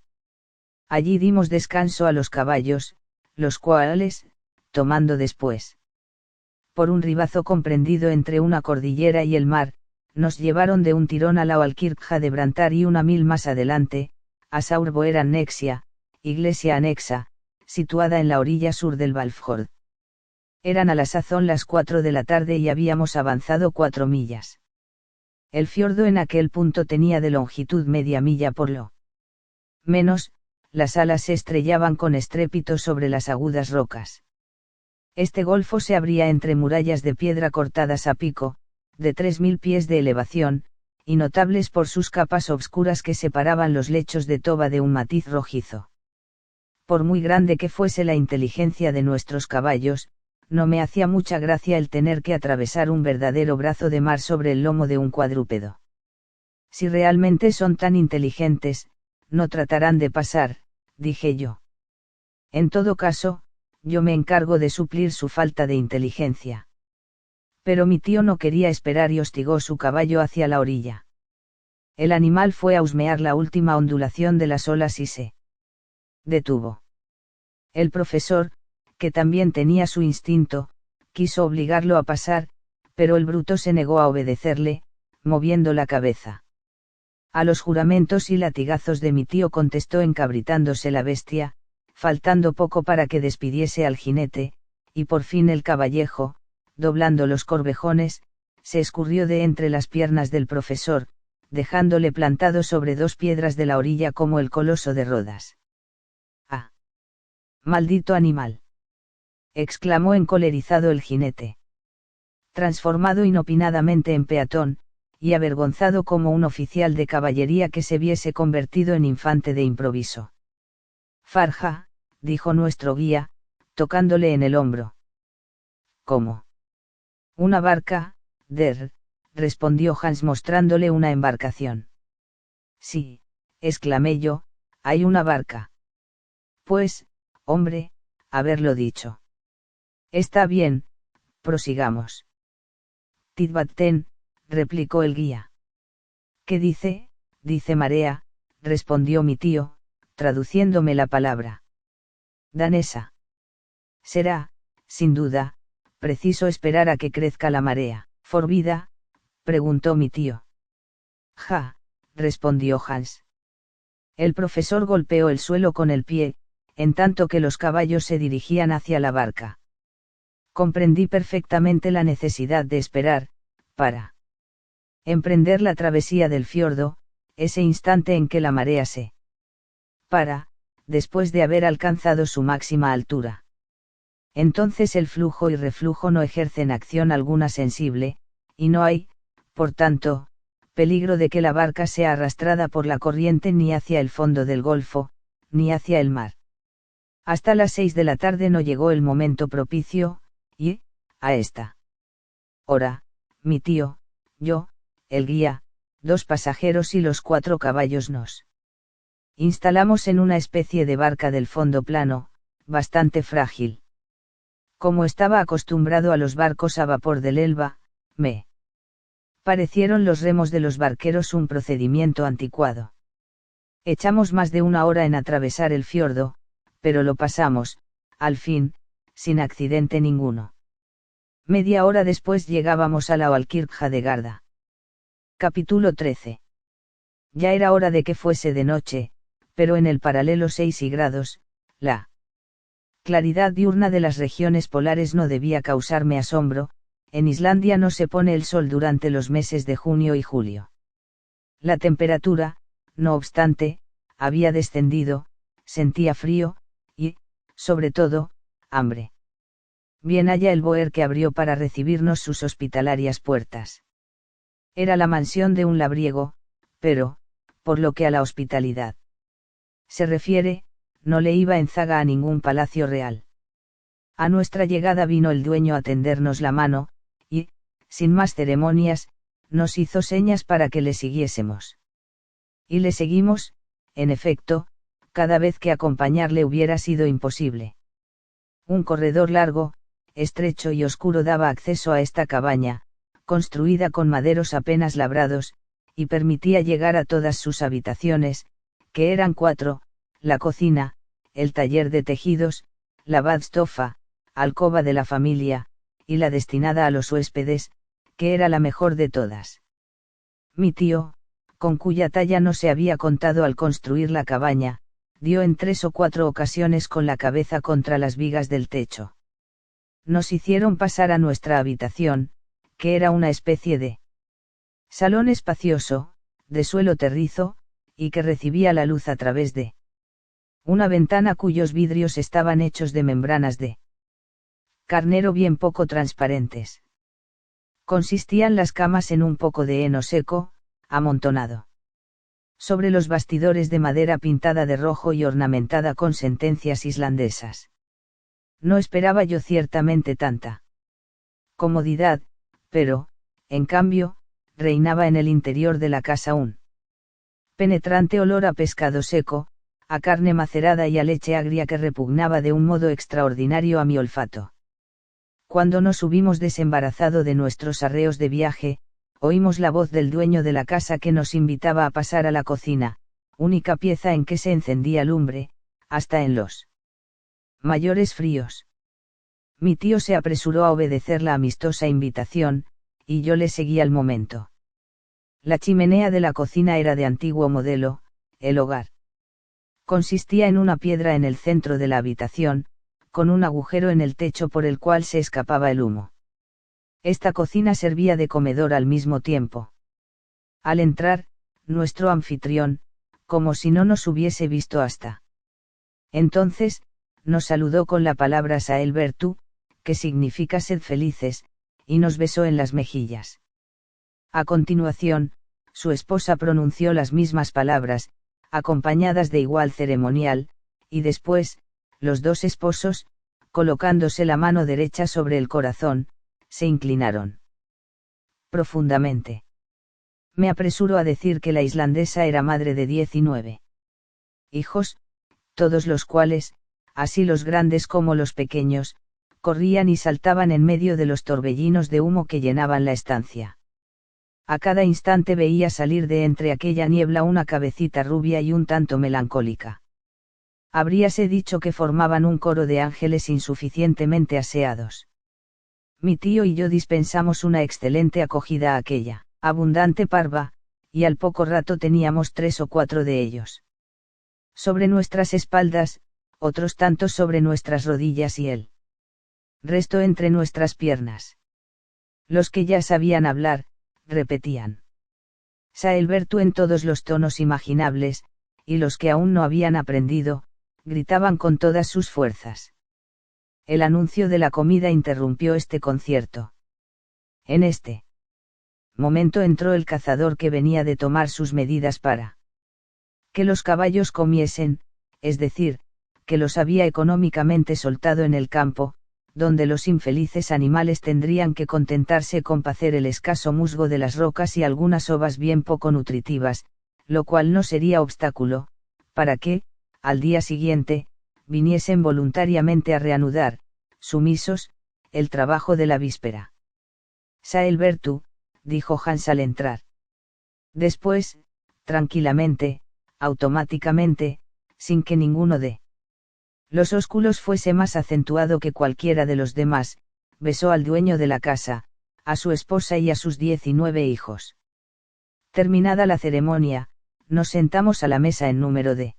Allí dimos descanso a los caballos, los cuales, tomando después por un ribazo comprendido entre una cordillera y el mar, nos llevaron de un tirón a la Avalkirkja de Brantar y 1 mil más adelante, a Saurboer Annexia, iglesia anexa, situada en la orilla sur del Valfjord. Eran a la sazón las 4 de la tarde y habíamos avanzado 4 millas. El fiordo en aquel punto tenía de longitud media milla por lo menos, las alas se estrellaban con estrépito sobre las agudas rocas. Este golfo se abría entre murallas de piedra cortadas a pico, de 3000 pies de elevación, y notables por sus capas obscuras que separaban los lechos de toba de un matiz rojizo. Por muy grande que fuese la inteligencia de nuestros caballos, no me hacía mucha gracia el tener que atravesar un verdadero brazo de mar sobre el lomo de un cuadrúpedo. Si realmente son tan inteligentes, no tratarán de pasar, dije yo. En todo caso, yo me encargo de suplir su falta de inteligencia. Pero mi tío no quería esperar y hostigó su caballo hacia la orilla. El animal fue a husmear la última ondulación de las olas y se detuvo. El profesor, que también tenía su instinto, quiso obligarlo a pasar, pero el bruto se negó a obedecerle, moviendo la cabeza. A los juramentos y latigazos de mi tío contestó encabritándose la bestia, faltando poco para que despidiese al jinete, y por fin el caballejo, doblando los corvejones, se escurrió de entre las piernas del profesor, dejándole plantado sobre dos piedras de la orilla como el coloso de Rodas. ¡Ah! ¡Maldito animal!, exclamó encolerizado el jinete. Transformado inopinadamente en peatón, y avergonzado como un oficial de caballería que se viese convertido en infante de improviso. Farja, dijo nuestro guía, tocándole en el hombro. ¿Cómo? Una barca, respondió Hans mostrándole una embarcación. Sí, exclamé yo, hay una barca. Pues, hombre, haberlo dicho. Está bien, prosigamos. Tidbatten, replicó el guía. ¿Qué dice? Dice marea, respondió mi tío, traduciéndome la palabra. Danesa. Será, sin duda, preciso esperar a que crezca la marea. ¿Forbida? Preguntó mi tío. Ja, respondió Hans. El profesor golpeó el suelo con el pie, en tanto que los caballos se dirigían hacia la barca. Comprendí perfectamente la necesidad de esperar, para emprender la travesía del fiordo, ese instante en que la marea se después de haber alcanzado su máxima altura. Entonces el flujo y reflujo no ejercen acción alguna sensible, y no hay, por tanto, peligro de que la barca sea arrastrada por la corriente ni hacia el fondo del golfo, ni hacia el mar. Hasta las 6 de la tarde no llegó el momento propicio, y, a esta hora, mi tío, yo, el guía, 2 pasajeros y los 4 caballos nos instalamos en una especie de barca del fondo plano, bastante frágil. Como estaba acostumbrado a los barcos a vapor del Elba, me parecieron los remos de los barqueros un procedimiento anticuado. Echamos más de 1 hora en atravesar el fiordo, pero lo pasamos, al fin, sin accidente ninguno. Media hora después llegábamos a la Valkirja de Garda. Capítulo 13. Ya era hora de que fuese de noche, pero en el paralelo 6°, la claridad diurna de las regiones polares no debía causarme asombro. En Islandia no se pone el sol durante los meses de junio y julio. La temperatura, no obstante, había descendido, sentía frío, y, sobre todo, hambre. Bien haya el Boer que abrió para recibirnos sus hospitalarias puertas. Era la mansión de un labriego, pero, por lo que a la hospitalidad se refiere, no le iba en zaga a ningún palacio real. A nuestra llegada vino el dueño a tendernos la mano, y, sin más ceremonias, nos hizo señas para que le siguiésemos. Y le seguimos, en efecto, cada vez que acompañarle hubiera sido imposible. Un corredor largo, estrecho y oscuro daba acceso a esta cabaña, construida con maderos apenas labrados, y permitía llegar a todas sus habitaciones, que eran 4, la cocina, el taller de tejidos, la badstofa, alcoba de la familia, y la destinada a los huéspedes, que era la mejor de todas. Mi tío, con cuya talla no se había contado al construir la cabaña, dio en 3 o 4 ocasiones con la cabeza contra las vigas del techo. Nos hicieron pasar a nuestra habitación, que era una especie de salón espacioso, de suelo terrizo, y que recibía la luz a través de una ventana cuyos vidrios estaban hechos de membranas de carnero bien poco transparentes. Consistían las camas en un poco de heno seco, amontonado sobre los bastidores de madera pintada de rojo y ornamentada con sentencias islandesas. No esperaba yo ciertamente tanta comodidad, pero, en cambio, reinaba en el interior de la casa un Penetrante olor a pescado seco, a carne macerada y a leche agria que repugnaba de un modo extraordinario a mi olfato. Cuando nos hubimos desembarazado de nuestros arreos de viaje, oímos la voz del dueño de la casa que nos invitaba a pasar a la cocina, única pieza en que se encendía lumbre, hasta en los mayores fríos. Mi tío se apresuró a obedecer la amistosa invitación, y yo le seguí al momento. La chimenea de la cocina era de antiguo modelo, el hogar consistía en una piedra en el centro de la habitación, con un agujero en el techo por el cual se escapaba el humo. Esta cocina servía de comedor al mismo tiempo. Al entrar, nuestro anfitrión, como si no nos hubiese visto hasta entonces, nos saludó con la palabra Saelbertu, que significa sed felices, y nos besó en las mejillas. A continuación, su esposa pronunció las mismas palabras, acompañadas de igual ceremonial, y después, los dos esposos, colocándose la mano derecha sobre el corazón, se inclinaron profundamente. Me apresuro a decir que la islandesa era madre de 19 hijos, todos los cuales, así los grandes como los pequeños, corrían y saltaban en medio de los torbellinos de humo que llenaban la estancia. A cada instante veía salir de entre aquella niebla una cabecita rubia y un tanto melancólica. Habríase dicho que formaban un coro de ángeles insuficientemente aseados. Mi tío y yo dispensamos una excelente acogida a aquella abundante parva, y al poco rato teníamos 3 o 4 de ellos sobre nuestras espaldas, otros tantos sobre nuestras rodillas y el resto entre nuestras piernas. Los que ya sabían hablar, repetían Saelbertu en todos los tonos imaginables, y los que aún no habían aprendido, gritaban con todas sus fuerzas. El anuncio de la comida interrumpió este concierto. En este momento entró el cazador que venía de tomar sus medidas para que los caballos comiesen, es decir, que los había económicamente soltado en el campo, donde los infelices animales tendrían que contentarse con pacer el escaso musgo de las rocas y algunas ovas bien poco nutritivas, lo cual no sería obstáculo, para que, al día siguiente, viniesen voluntariamente a reanudar, sumisos, el trabajo de la víspera. Saelbertu, dijo Hans al entrar. Después, tranquilamente, automáticamente, sin que ninguno de los ósculos fuese más acentuado que cualquiera de los demás, besó al dueño de la casa, a su esposa y a sus 19 hijos. Terminada la ceremonia, nos sentamos a la mesa en número de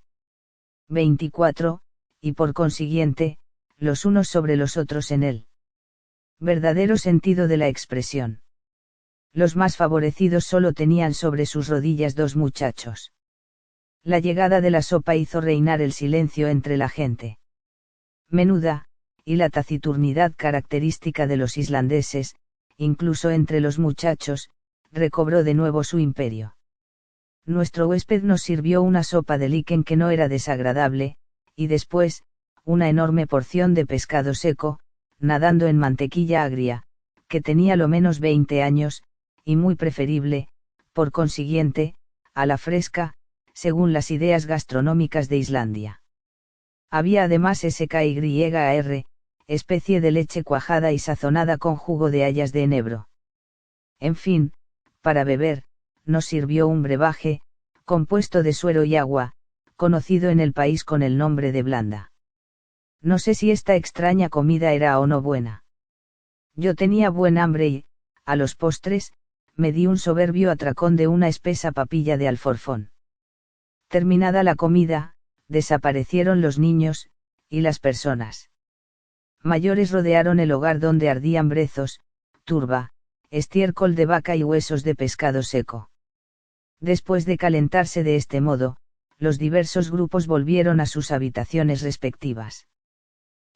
24, y por consiguiente, los unos sobre los otros en el verdadero sentido de la expresión. Los más favorecidos solo tenían sobre sus rodillas 2 muchachos. La llegada de la sopa hizo reinar el silencio entre la gente menuda, y la taciturnidad característica de los islandeses, incluso entre los muchachos, recobró de nuevo su imperio. Nuestro huésped nos sirvió una sopa de liquen que no era desagradable, y después, una enorme porción de pescado seco, nadando en mantequilla agria, que tenía lo menos 20 años, y muy preferible, por consiguiente, a la fresca, según las ideas gastronómicas de Islandia. Había además SKYR, especie de leche cuajada y sazonada con jugo de hayas de enebro. En fin, para beber, nos sirvió un brebaje, compuesto de suero y agua, conocido en el país con el nombre de blanda. No sé si esta extraña comida era o no buena. Yo tenía buen hambre y, a los postres, me di un soberbio atracón de una espesa papilla de alforfón. Terminada la comida, desaparecieron los niños, y las personas mayores rodearon el hogar donde ardían brezos, turba, estiércol de vaca y huesos de pescado seco. Después de calentarse de este modo, los diversos grupos volvieron a sus habitaciones respectivas.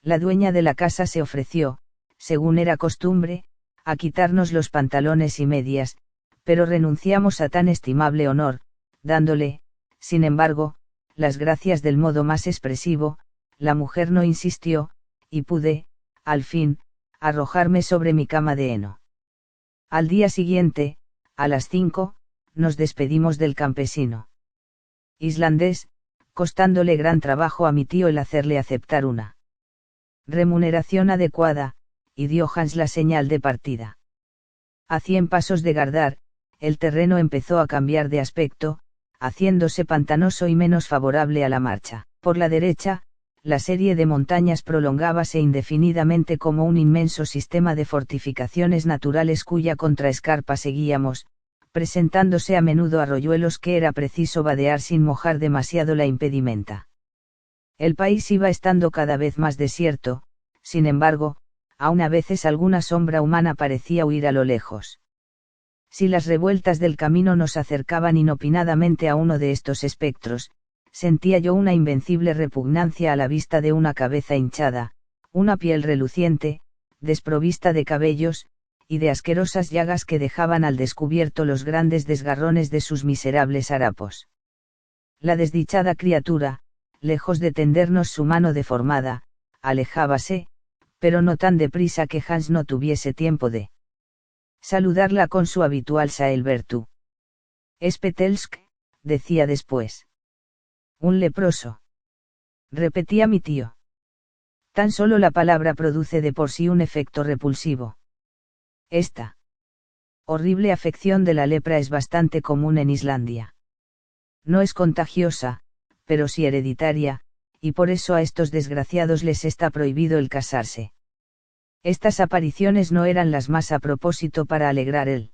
La dueña de la casa se ofreció, según era costumbre, a quitarnos los pantalones y medias, pero renunciamos a tan estimable honor, dándole, sin embargo, las gracias del modo más expresivo. La mujer no insistió, y pude, al fin, arrojarme sobre mi cama de heno. Al día siguiente, a las 5, nos despedimos del campesino. islandés, costándole gran trabajo a mi tío el hacerle aceptar una remuneración adecuada, y dio Hans la señal de partida. A 100 pasos de Gardar, el terreno empezó a cambiar de aspecto, haciéndose pantanoso y menos favorable a la marcha. Por la derecha, la serie de montañas prolongábase indefinidamente como un inmenso sistema de fortificaciones naturales cuya contraescarpa seguíamos, presentándose a menudo arroyuelos que era preciso vadear sin mojar demasiado la impedimenta. El país iba estando cada vez más desierto, sin embargo, aun a veces alguna sombra humana parecía huir a lo lejos. Si las revueltas del camino nos acercaban inopinadamente a uno de estos espectros, sentía yo una invencible repugnancia a la vista de una cabeza hinchada, una piel reluciente, desprovista de cabellos, y de asquerosas llagas que dejaban al descubierto los grandes desgarrones de sus miserables harapos. La desdichada criatura, lejos de tendernos su mano deformada, alejábase, pero no tan deprisa que Hans no tuviese tiempo de saludarla con su habitual Saelbertu. Spetelsk, decía después. Un leproso. Repetía mi tío. Tan solo la palabra produce de por sí un efecto repulsivo. Esta horrible afección de la lepra es bastante común en Islandia. No es contagiosa, pero sí hereditaria, y por eso a estos desgraciados les está prohibido el casarse. Estas apariciones no eran las más a propósito para alegrar el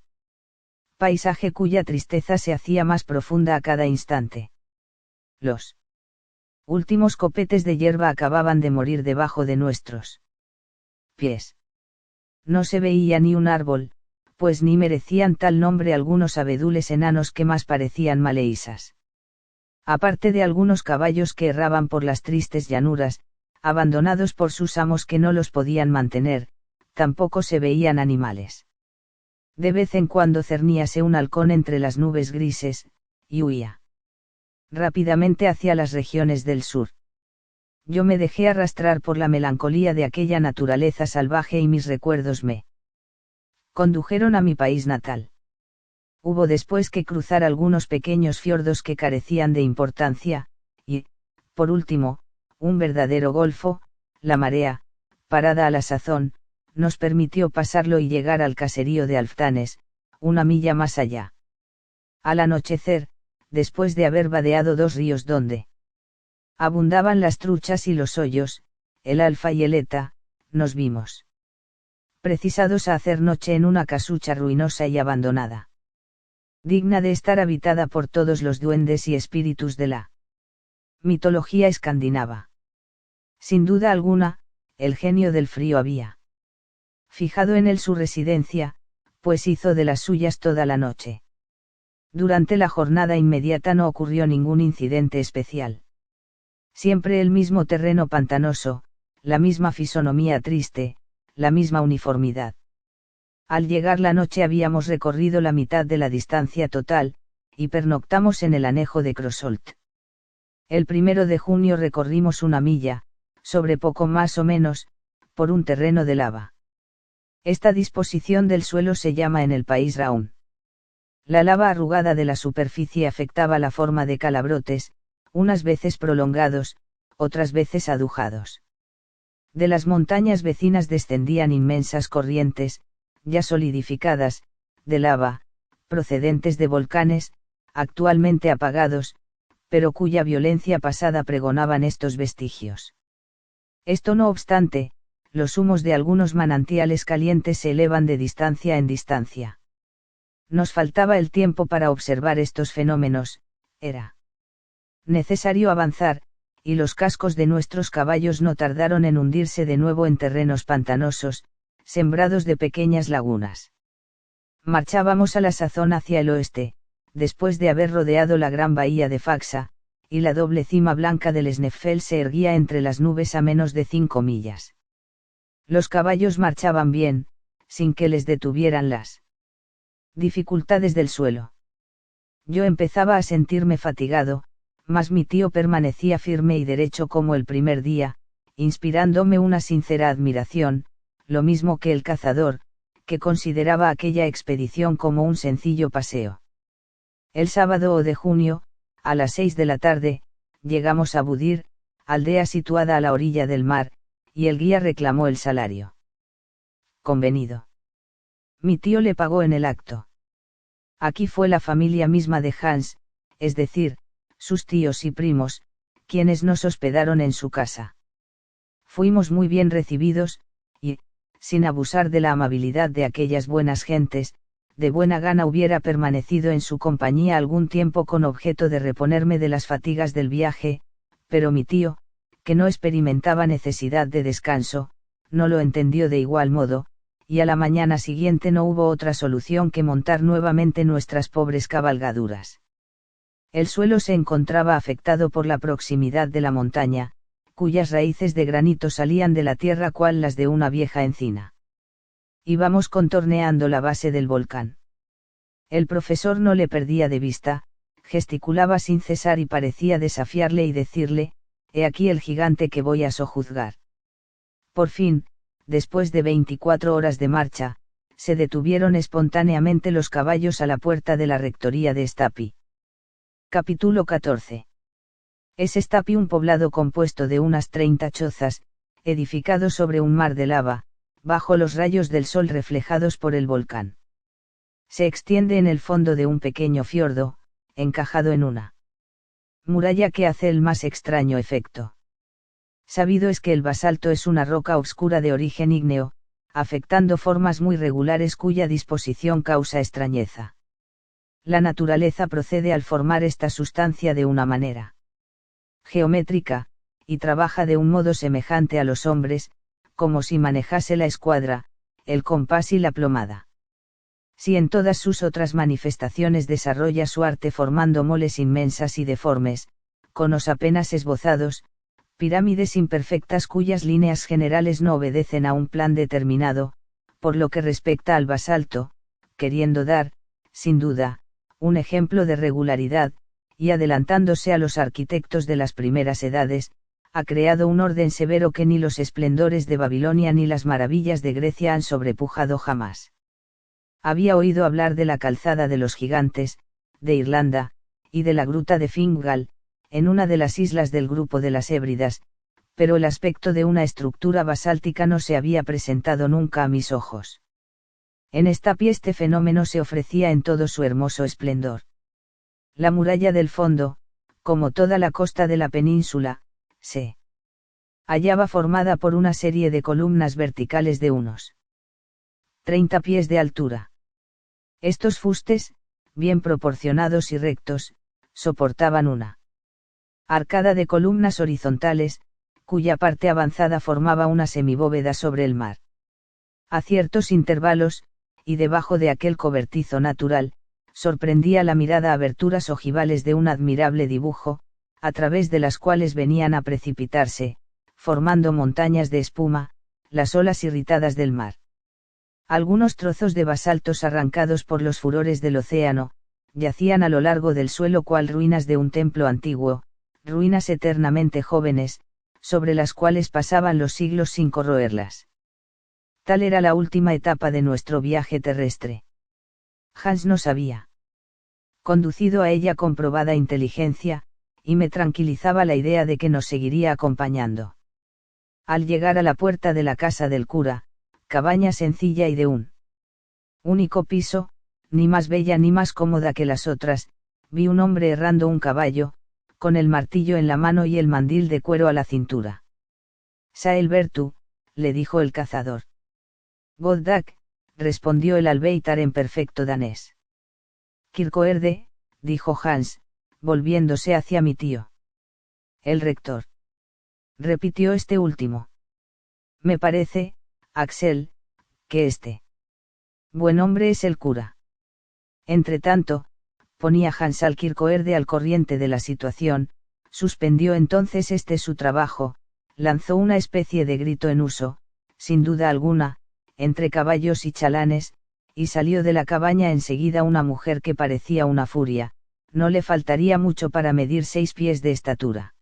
paisaje cuya tristeza se hacía más profunda a cada instante. Los últimos copetes de hierba acababan de morir debajo de nuestros pies. No se veía ni un árbol, pues ni merecían tal nombre algunos abedules enanos que más parecían maleisas. Aparte de algunos caballos que erraban por las tristes llanuras, abandonados por sus amos que no los podían mantener, tampoco se veían animales. De vez en cuando cerníase un halcón entre las nubes grises, y huía rápidamente hacia las regiones del sur. Yo me dejé arrastrar por la melancolía de aquella naturaleza salvaje y mis recuerdos me condujeron a mi país natal. Hubo después que cruzar algunos pequeños fiordos que carecían de importancia, y, por último, un verdadero golfo, la marea, parada a la sazón, nos permitió pasarlo y llegar al caserío de Alftanes, una milla más allá. Al anochecer, después de haber vadeado 2 ríos donde abundaban las truchas y los hoyos, el Alfa y el Eta, nos vimos precisados a hacer noche en una casucha ruinosa y abandonada, digna de estar habitada por todos los duendes y espíritus de la mitología escandinava. Sin duda alguna, el genio del frío había fijado en él su residencia, pues hizo de las suyas toda la noche. Durante la jornada inmediata no ocurrió ningún incidente especial. Siempre el mismo terreno pantanoso, la misma fisonomía triste, la misma uniformidad. Al llegar la noche habíamos recorrido la mitad de la distancia total, y pernoctamos en el anejo de Crosolt. El 1 de junio recorrimos 1 milla, sobre poco más o menos, por un terreno de lava. Esta disposición del suelo se llama en el país Raun. La lava arrugada de la superficie afectaba la forma de calabrotes, unas veces prolongados, otras veces adujados. De las montañas vecinas descendían inmensas corrientes, ya solidificadas, de lava, procedentes de volcanes, actualmente apagados, pero cuya violencia pasada pregonaban estos vestigios. Esto no obstante, los humos de algunos manantiales calientes se elevan de distancia en distancia. Nos faltaba el tiempo para observar estos fenómenos, era necesario avanzar, y los cascos de nuestros caballos no tardaron en hundirse de nuevo en terrenos pantanosos, sembrados de pequeñas lagunas. Marchábamos a la sazón hacia el oeste, después de haber rodeado la gran bahía de Faxa, y la doble cima blanca del Sneffel se erguía entre las nubes a menos de 5 millas. Los caballos marchaban bien, sin que les detuvieran las dificultades del suelo. Yo empezaba a sentirme fatigado, mas mi tío permanecía firme y derecho como el primer día, inspirándome una sincera admiración, lo mismo que el cazador, que consideraba aquella expedición como un sencillo paseo. El sábado de junio, a las 6 de la tarde, llegamos a Budir, aldea situada a la orilla del mar, y el guía reclamó el salario. Convenido. Mi tío le pagó en el acto. Aquí fue la familia misma de Hans, es decir, sus tíos y primos, quienes nos hospedaron en su casa. Fuimos muy bien recibidos, y, sin abusar de la amabilidad de aquellas buenas gentes, de buena gana hubiera permanecido en su compañía algún tiempo con objeto de reponerme de las fatigas del viaje, pero mi tío, que no experimentaba necesidad de descanso, no lo entendió de igual modo, y a la mañana siguiente no hubo otra solución que montar nuevamente nuestras pobres cabalgaduras. El suelo se encontraba afectado por la proximidad de la montaña, cuyas raíces de granito salían de la tierra cual las de una vieja encina. Íbamos contorneando la base del volcán. El profesor no le perdía de vista, gesticulaba sin cesar y parecía desafiarle y decirle: «He aquí el gigante que voy a sojuzgar». Por fin, después de 24 horas de marcha, se detuvieron espontáneamente los caballos a la puerta de la rectoría de Stapi. Capítulo 14. Es Stapi un poblado compuesto de unas 30 chozas, edificado sobre un mar de lava, bajo los rayos del sol reflejados por el volcán. Se extiende en el fondo de un pequeño fiordo, encajado en una muralla que hace el más extraño efecto. Sabido es que el basalto es una roca obscura de origen ígneo, afectando formas muy regulares cuya disposición causa extrañeza. La naturaleza procede al formar esta sustancia de una manera geométrica, y trabaja de un modo semejante a los hombres, como si manejase la escuadra, el compás y la plomada. Si en todas sus otras manifestaciones desarrolla su arte formando moles inmensas y deformes, conos apenas esbozados, pirámides imperfectas cuyas líneas generales no obedecen a un plan determinado, por lo que respecta al basalto, queriendo dar, sin duda, un ejemplo de regularidad, y adelantándose a los arquitectos de las primeras edades, ha creado un orden severo que ni los esplendores de Babilonia ni las maravillas de Grecia han sobrepujado jamás. Había oído hablar de la calzada de los gigantes, de Irlanda, y de la gruta de Fingal, en una de las islas del grupo de las Hébridas, pero el aspecto de una estructura basáltica no se había presentado nunca a mis ojos. En Stapi este fenómeno se ofrecía en todo su hermoso esplendor. La muralla del fondo, como toda la costa de la península, se hallaba formada por una serie de columnas verticales de unos 30 pies de altura. Estos fustes, bien proporcionados y rectos, soportaban una arcada de columnas horizontales, cuya parte avanzada formaba una semibóveda sobre el mar. A ciertos intervalos, y debajo de aquel cobertizo natural, sorprendía la mirada aberturas ojivales de un admirable dibujo, a través de las cuales venían a precipitarse, formando montañas de espuma, las olas irritadas del mar. Algunos trozos de basaltos arrancados por los furores del océano, yacían a lo largo del suelo cual ruinas de un templo antiguo, ruinas eternamente jóvenes, sobre las cuales pasaban los siglos sin corroerlas. Tal era la última etapa de nuestro viaje terrestre. Hans nos había conducido a ella con probada inteligencia, y me tranquilizaba la idea de que nos seguiría acompañando. Al llegar a la puerta de la casa del cura, cabaña sencilla y de un único piso, ni más bella ni más cómoda que las otras, vi un hombre herrando un caballo, con el martillo en la mano y el mandil de cuero a la cintura. «Sael Bertu», le dijo el cazador. «Goddag», respondió el albeitar en perfecto danés. «Kirkoerde», dijo Hans, volviéndose hacia mi tío. «El rector», repitió este último. «Me parece, Axel, que este buen hombre es el cura». Entretanto, ponía Hans al Kirkoerde al corriente de la situación, suspendió entonces su trabajo, lanzó una especie de grito en uso, sin duda alguna, entre caballos y chalanes, y salió de la cabaña enseguida una mujer que parecía una furia, no le faltaría mucho para medir 6 pies de estatura.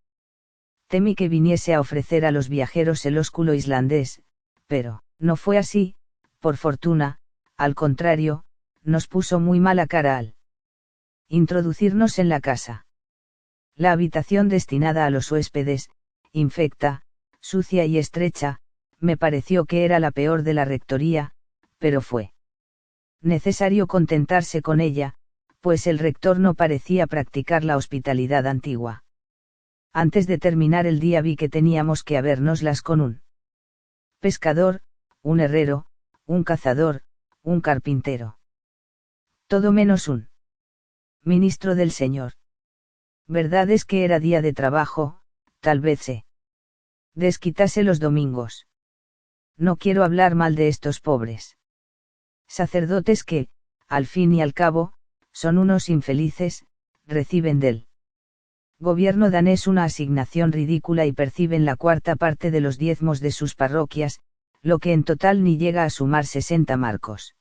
Temí que viniese a ofrecer a los viajeros el ósculo islandés, pero, no fue así, por fortuna, al contrario, nos puso muy mala cara al introducirnos en la casa. La habitación destinada a los huéspedes, infecta, sucia y estrecha, me pareció que era la peor de la rectoría, pero fue necesario contentarse con ella, pues el rector no parecía practicar la hospitalidad antigua. Antes de terminar el día vi que teníamos que habérnoslas con un pescador, un herrero, un cazador, un carpintero. Todo menos un ministro del Señor. Verdad es que era día de trabajo, tal vez se desquitase los domingos. No quiero hablar mal de estos pobres sacerdotes que, al fin y al cabo, son unos infelices, reciben del gobierno danés una asignación ridícula y perciben la cuarta parte de los diezmos de sus parroquias, lo que en total ni llega a sumar 60 marcos.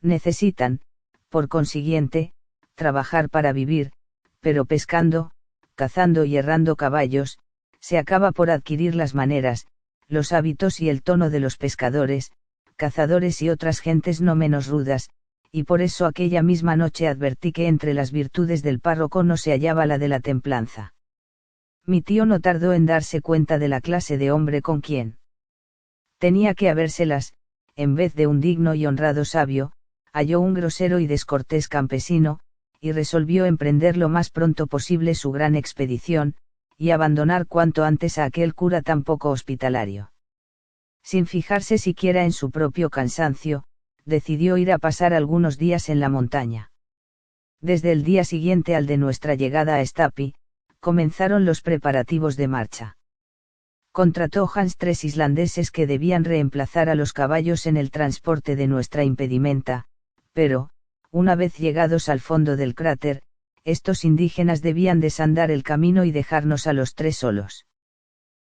Necesitan, por consiguiente, trabajar para vivir, pero pescando, cazando y herrando caballos, se acaba por adquirir las maneras, los hábitos y el tono de los pescadores, cazadores y otras gentes no menos rudas, y por eso aquella misma noche advertí que entre las virtudes del párroco no se hallaba la de la templanza. Mi tío no tardó en darse cuenta de la clase de hombre con quien tenía que habérselas, en vez de un digno y honrado sabio, halló un grosero y descortés campesino, y resolvió emprender lo más pronto posible su gran expedición, y abandonar cuanto antes a aquel cura tan poco hospitalario. Sin fijarse siquiera en su propio cansancio, decidió ir a pasar algunos días en la montaña. Desde el día siguiente al de nuestra llegada a Stapi, comenzaron los preparativos de marcha. Contrató Hans 3 islandeses que debían reemplazar a los caballos en el transporte de nuestra impedimenta, pero, una vez llegados al fondo del cráter, estos indígenas debían desandar el camino y dejarnos a los 3 solos.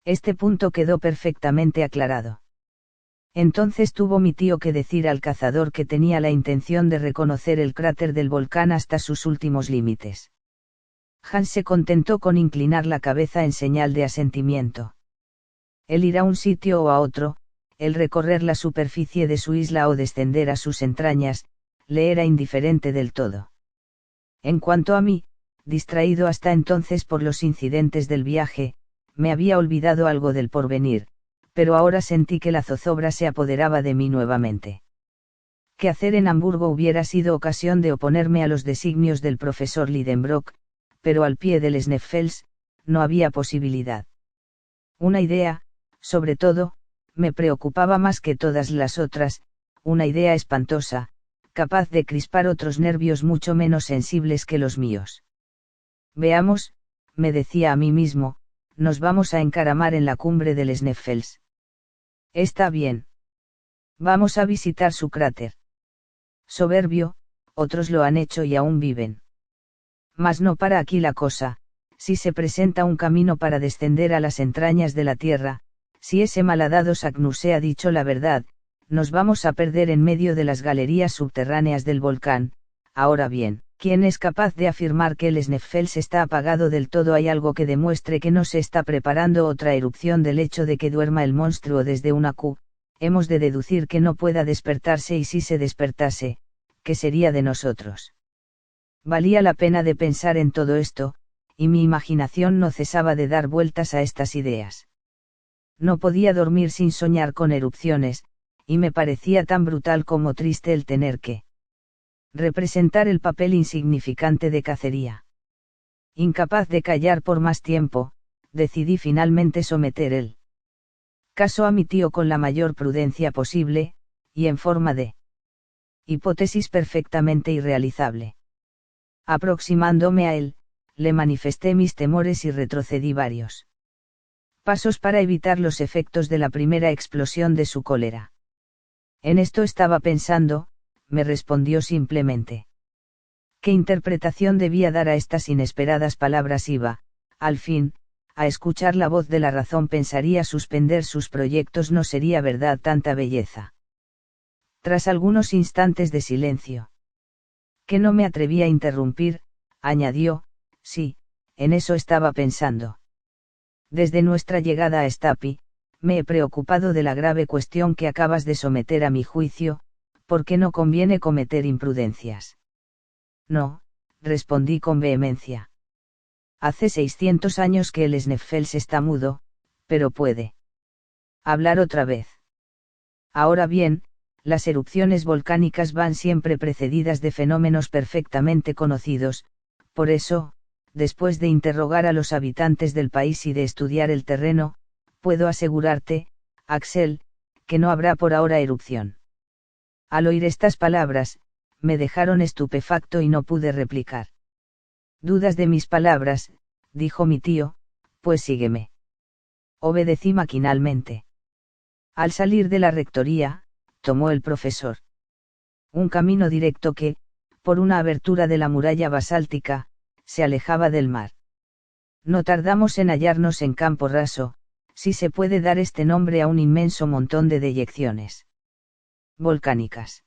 Este punto quedó perfectamente aclarado. Entonces tuvo mi tío que decir al cazador que tenía la intención de reconocer el cráter del volcán hasta sus últimos límites. Hans se contentó con inclinar la cabeza en señal de asentimiento. El ir a un sitio o a otro, el recorrer la superficie de su isla o descender a sus entrañas, le era indiferente del todo. En cuanto a mí, distraído hasta entonces por los incidentes del viaje, me había olvidado algo del porvenir, pero ahora sentí que la zozobra se apoderaba de mí nuevamente. ¿Qué hacer en Hamburgo hubiera sido ocasión de oponerme a los designios del profesor Lidenbrock, pero al pie del Sneffels, no había posibilidad. Una idea, sobre todo, me preocupaba más que todas las otras, una idea espantosa, capaz de crispar otros nervios mucho menos sensibles que los míos. Veamos, me decía a mí mismo, nos vamos a encaramar en la cumbre del Sneffels. Está bien. Vamos a visitar su cráter. Soberbio, otros lo han hecho y aún viven. Mas no para aquí la cosa, si se presenta un camino para descender a las entrañas de la tierra, si ese malhadado Saknussemm ha dicho la verdad, nos vamos a perder en medio de las galerías subterráneas del volcán. Ahora bien, ¿quién es capaz de afirmar que el Sneffels está apagado del todo? ¿Hay algo que demuestre que no se está preparando otra erupción del hecho de que duerma el monstruo desde una Q? Hemos de deducir que no pueda despertarse, y si se despertase, ¿qué sería de nosotros? Valía la pena de pensar en todo esto, y mi imaginación no cesaba de dar vueltas a estas ideas. No podía dormir sin soñar con erupciones, y me parecía tan brutal como triste el tener que representar el papel insignificante de cacería. Incapaz de callar por más tiempo, decidí finalmente someter el caso a mi tío con la mayor prudencia posible, y en forma de hipótesis perfectamente irrealizable. Aproximándome a él, le manifesté mis temores y retrocedí varios pasos para evitar los efectos de la primera explosión de su cólera. En esto estaba pensando, me respondió simplemente. ¿Qué interpretación debía dar a estas inesperadas palabras? Iba, al fin, a escuchar la voz de la razón. Pensaría suspender sus proyectos, no sería verdad tanta belleza. Tras algunos instantes de silencio, que no me atreví a interrumpir, añadió, sí, en eso estaba pensando. Desde nuestra llegada a Stapi, me he preocupado de la grave cuestión que acabas de someter a mi juicio, porque no conviene cometer imprudencias. No, respondí con vehemencia. Hace 600 años que el Sneffels está mudo, pero puede hablar otra vez. Ahora bien, las erupciones volcánicas van siempre precedidas de fenómenos perfectamente conocidos, por eso, después de interrogar a los habitantes del país y de estudiar el terreno, puedo asegurarte, Axel, que no habrá por ahora erupción. Al oír estas palabras, me dejaron estupefacto y no pude replicar. ¿Dudas de mis palabras?, dijo mi tío, pues sígueme. Obedecí maquinalmente. Al salir de la rectoría, tomó el profesor un camino directo que, por una abertura de la muralla basáltica, se alejaba del mar. No tardamos en hallarnos en campo raso, si se puede dar este nombre a un inmenso montón de deyecciones volcánicas.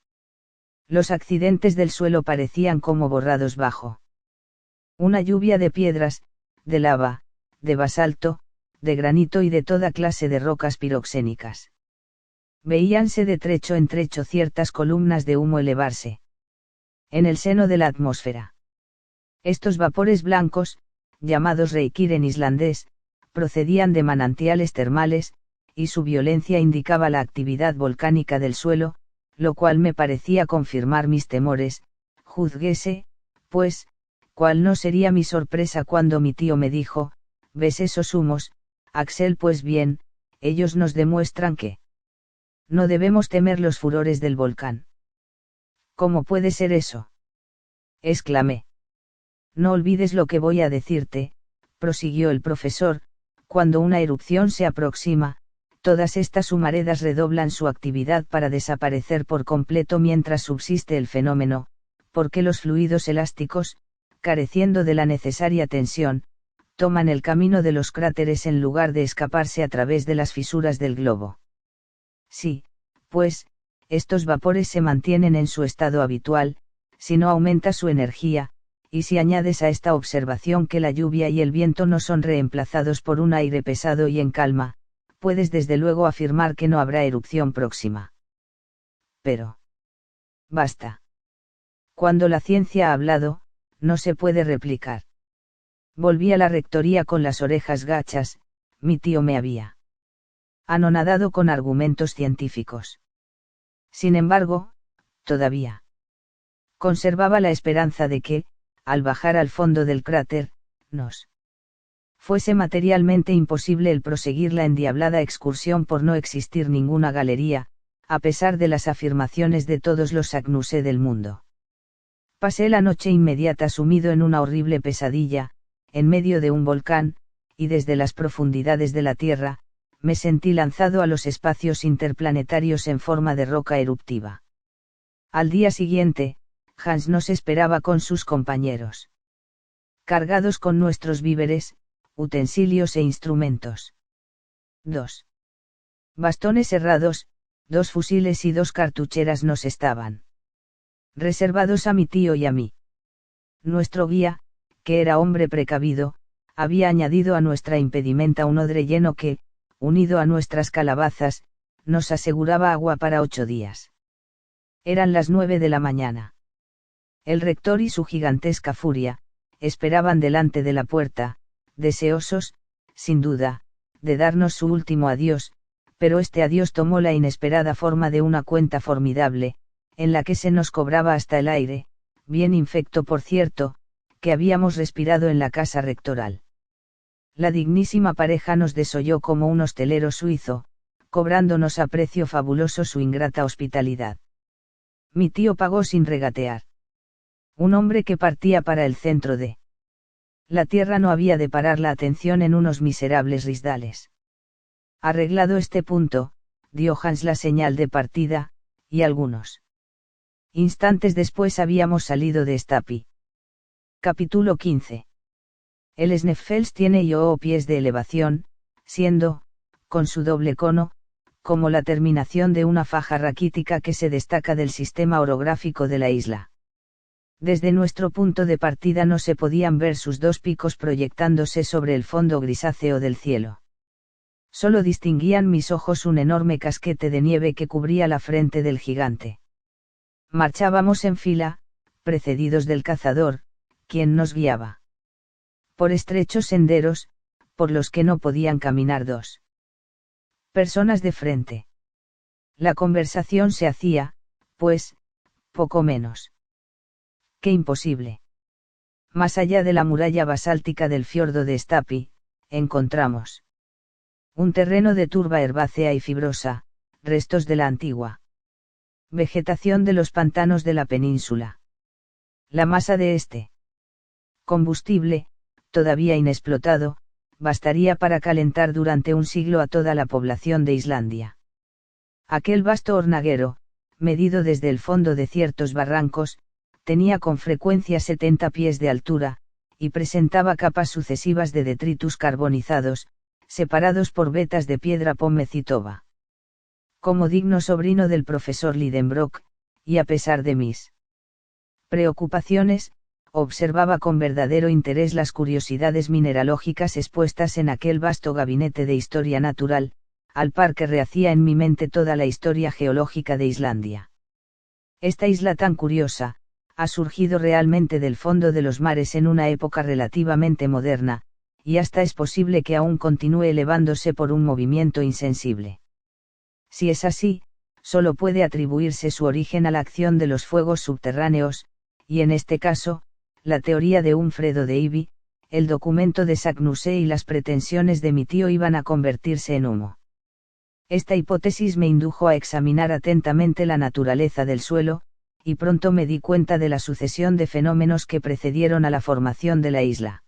Los accidentes del suelo parecían como borrados bajo una lluvia de piedras, de lava, de basalto, de granito y de toda clase de rocas piroxénicas. Veíanse de trecho en trecho ciertas columnas de humo elevarse en el seno de la atmósfera. Estos vapores blancos, llamados reikir en islandés, procedían de manantiales termales, y su violencia indicaba la actividad volcánica del suelo, lo cual me parecía confirmar mis temores. Juzguese, pues, cuál no sería mi sorpresa cuando mi tío me dijo: ¿ves esos humos, Axel? Pues bien, ellos nos demuestran que no debemos temer los furores del volcán. ¿Cómo puede ser eso?, exclamé. No olvides lo que voy a decirte, prosiguió el profesor: cuando una erupción se aproxima, todas estas humaredas redoblan su actividad para desaparecer por completo mientras subsiste el fenómeno, porque los fluidos elásticos, careciendo de la necesaria tensión, toman el camino de los cráteres en lugar de escaparse a través de las fisuras del globo. Sí, pues, estos vapores se mantienen en su estado habitual, si no aumenta su energía, y si añades a esta observación que la lluvia y el viento no son reemplazados por un aire pesado y en calma, puedes desde luego afirmar que no habrá erupción próxima. Pero basta. Cuando la ciencia ha hablado, no se puede replicar. Volví a la rectoría con las orejas gachas. Mi tío me había anonadado con argumentos científicos. Sin embargo, todavía conservaba la esperanza de que, al bajar al fondo del cráter, nos fuese materialmente imposible el proseguir la endiablada excursión por no existir ninguna galería, a pesar de las afirmaciones de todos los Saknussemm del mundo. Pasé la noche inmediata sumido en una horrible pesadilla, en medio de un volcán, y desde las profundidades de la Tierra, me sentí lanzado a los espacios interplanetarios en forma de roca eruptiva. Al día siguiente, Hans nos esperaba con sus compañeros, cargados con nuestros víveres, utensilios e instrumentos. 2 bastones herrados, 2 fusiles y 2 cartucheras nos estaban reservados a mi tío y a mí. Nuestro guía, que era hombre precavido, había añadido a nuestra impedimenta un odre lleno que, unido a nuestras calabazas, nos aseguraba agua para 8 días. Eran las 9 de la mañana. El rector y su gigantesca furia, esperaban delante de la puerta, deseosos, sin duda, de darnos su último adiós, pero este adiós tomó la inesperada forma de una cuenta formidable, en la que se nos cobraba hasta el aire, bien infecto por cierto, que habíamos respirado en la casa rectoral. La dignísima pareja nos desolló como un hostelero suizo, cobrándonos a precio fabuloso su ingrata hospitalidad. Mi tío pagó sin regatear. Un hombre que partía para el centro de la tierra no había de parar la atención en unos miserables risdales. Arreglado este punto, dio Hans la señal de partida, y algunos instantes después habíamos salido de Stapi. Capítulo 15. El Sneffels tiene pies de elevación, siendo, con su doble cono, como la terminación de una faja raquítica que se destaca del sistema orográfico de la isla. Desde nuestro punto de partida no se podían ver sus 2 picos proyectándose sobre el fondo grisáceo del cielo. Solo distinguían mis ojos un enorme casquete de nieve que cubría la frente del gigante. Marchábamos en fila, precedidos del cazador, quien nos guiaba. por estrechos senderos, por los que no podían caminar dos personas de frente. La conversación se hacía, pues, poco menos que imposible. Más allá de la muralla basáltica del fiordo de Stapi, encontramos un terreno de turba herbácea y fibrosa, restos de la antigua vegetación de los pantanos de la península. La masa de este combustible, todavía inexplotado, bastaría para calentar durante un siglo a toda la población de Islandia. Aquel vasto hornaguero, medido desde el fondo de ciertos barrancos, tenía con frecuencia 70 pies de altura, y presentaba capas sucesivas de detritus carbonizados, separados por vetas de piedra pómez-y-toba. Como digno sobrino del profesor Lidenbrock, y a pesar de mis preocupaciones, observaba con verdadero interés las curiosidades mineralógicas expuestas en aquel vasto gabinete de historia natural, al par que rehacía en mi mente toda la historia geológica de Islandia. Esta isla tan curiosa, ha surgido realmente del fondo de los mares en una época relativamente moderna, y hasta es posible que aún continúe elevándose por un movimiento insensible. Si es así, solo puede atribuirse su origen a la acción de los fuegos subterráneos, y en este caso, la teoría de Humfredo de Ibi, el documento de Saknussemm y las pretensiones de mi tío iban a convertirse en humo. Esta hipótesis me indujo a examinar atentamente la naturaleza del suelo, y pronto me di cuenta de la sucesión de fenómenos que precedieron a la formación de la isla.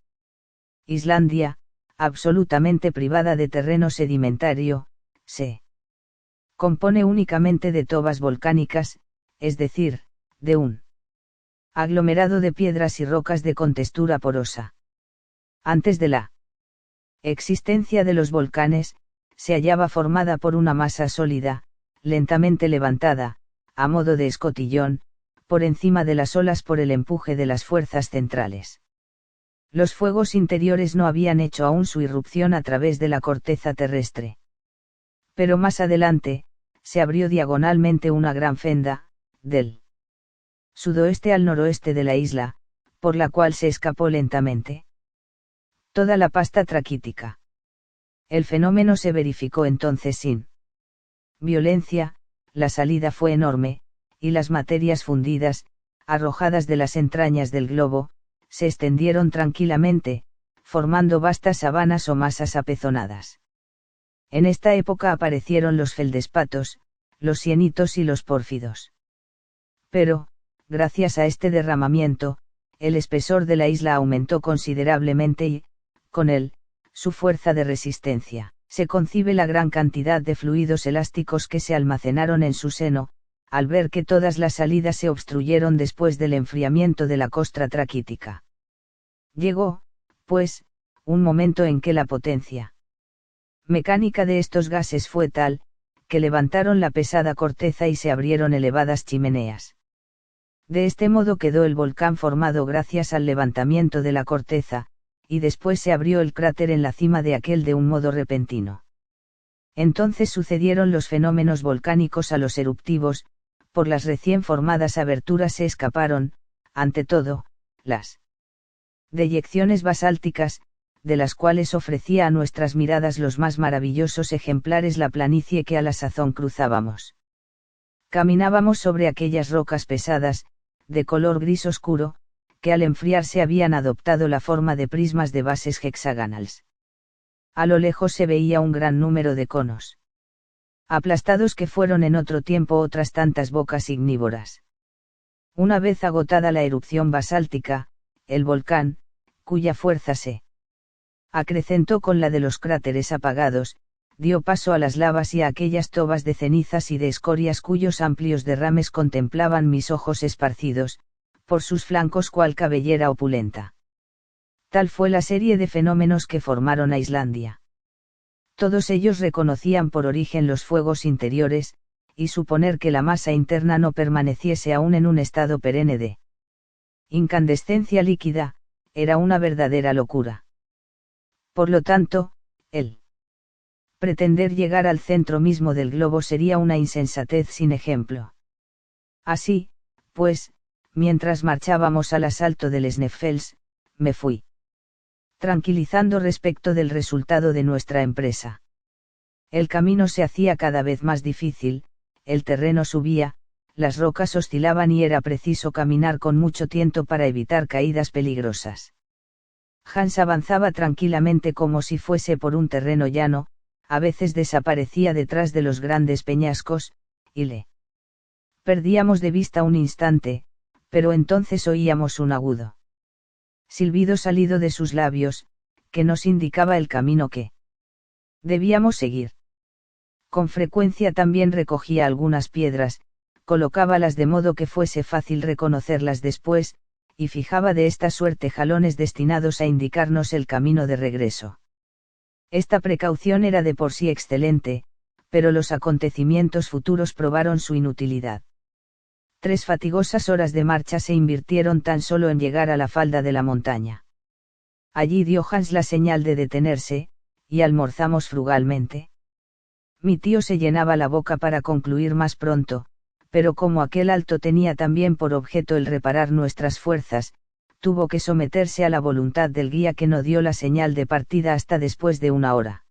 Islandia, absolutamente privada de terreno sedimentario, se compone únicamente de tobas volcánicas, es decir, de un aglomerado de piedras y rocas de contextura porosa. Antes de la existencia de los volcanes, se hallaba formada por una masa sólida, lentamente levantada, a modo de escotillón, por encima de las olas por el empuje de las fuerzas centrales. Los fuegos interiores no habían hecho aún su irrupción a través de la corteza terrestre. Pero más adelante, se abrió diagonalmente una gran fenda, del sudoeste al noroeste de la isla, por la cual se escapó lentamente toda la pasta traquítica. El fenómeno se verificó entonces sin violencia, la salida fue enorme, y las materias fundidas, arrojadas de las entrañas del globo, se extendieron tranquilamente, formando vastas sabanas o masas apezonadas. En esta época aparecieron los feldespatos, los sienitos y los pórfidos. Pero, gracias a este derramamiento, el espesor de la isla aumentó considerablemente y, con él, su fuerza de resistencia. Se concibe la gran cantidad de fluidos elásticos que se almacenaron en su seno, al ver que todas las salidas se obstruyeron después del enfriamiento de la costra traquítica. Llegó, pues, un momento en que la potencia mecánica de estos gases fue tal, que levantaron la pesada corteza y se abrieron elevadas chimeneas. De este modo quedó el volcán formado gracias al levantamiento de la corteza, y después se abrió el cráter en la cima de aquel de un modo repentino. Entonces sucedieron los fenómenos volcánicos a los eruptivos, por las recién formadas aberturas se escaparon, ante todo, las deyecciones basálticas, de las cuales ofrecía a nuestras miradas los más maravillosos ejemplares la planicie que a la sazón cruzábamos. Caminábamos sobre aquellas rocas pesadas, de color gris oscuro, que al enfriarse habían adoptado la forma de prismas de bases hexagonales. A lo lejos se veía un gran número de conos aplastados que fueron en otro tiempo otras tantas bocas ignívoras. Una vez agotada la erupción basáltica, el volcán, cuya fuerza se acrecentó con la de los cráteres apagados, dio paso a las lavas y a aquellas tobas de cenizas y de escorias cuyos amplios derrames contemplaban mis ojos esparcidos, por sus flancos cual cabellera opulenta. Tal fue la serie de fenómenos que formaron a Islandia. Todos ellos reconocían por origen los fuegos interiores, y suponer que la masa interna no permaneciese aún en un estado perenne de incandescencia líquida, era una verdadera locura. Por lo tanto, el pretender llegar al centro mismo del globo sería una insensatez sin ejemplo. Así, pues, mientras marchábamos al asalto del Sneffels, me fui tranquilizando respecto del resultado de nuestra empresa. El camino se hacía cada vez más difícil, el terreno subía, las rocas oscilaban y era preciso caminar con mucho tiento para evitar caídas peligrosas. Hans avanzaba tranquilamente como si fuese por un terreno llano, a veces desaparecía detrás de los grandes peñascos, y le perdíamos de vista un instante, pero entonces oíamos un agudo silbido salido de sus labios, que nos indicaba el camino que debíamos seguir. Con frecuencia también recogía algunas piedras, colocábalas de modo que fuese fácil reconocerlas después, y fijaba de esta suerte jalones destinados a indicarnos el camino de regreso. Esta precaución era de por sí excelente, pero los acontecimientos futuros probaron su inutilidad. 3 fatigosas horas de marcha se invirtieron tan solo en llegar a la falda de la montaña. Allí dio Hans la señal de detenerse, y almorzamos frugalmente. Mi tío se llenaba la boca para concluir más pronto, pero como aquel alto tenía también por objeto el reparar nuestras fuerzas, tuvo que someterse a la voluntad del guía que no dio la señal de partida hasta después de 1 hora.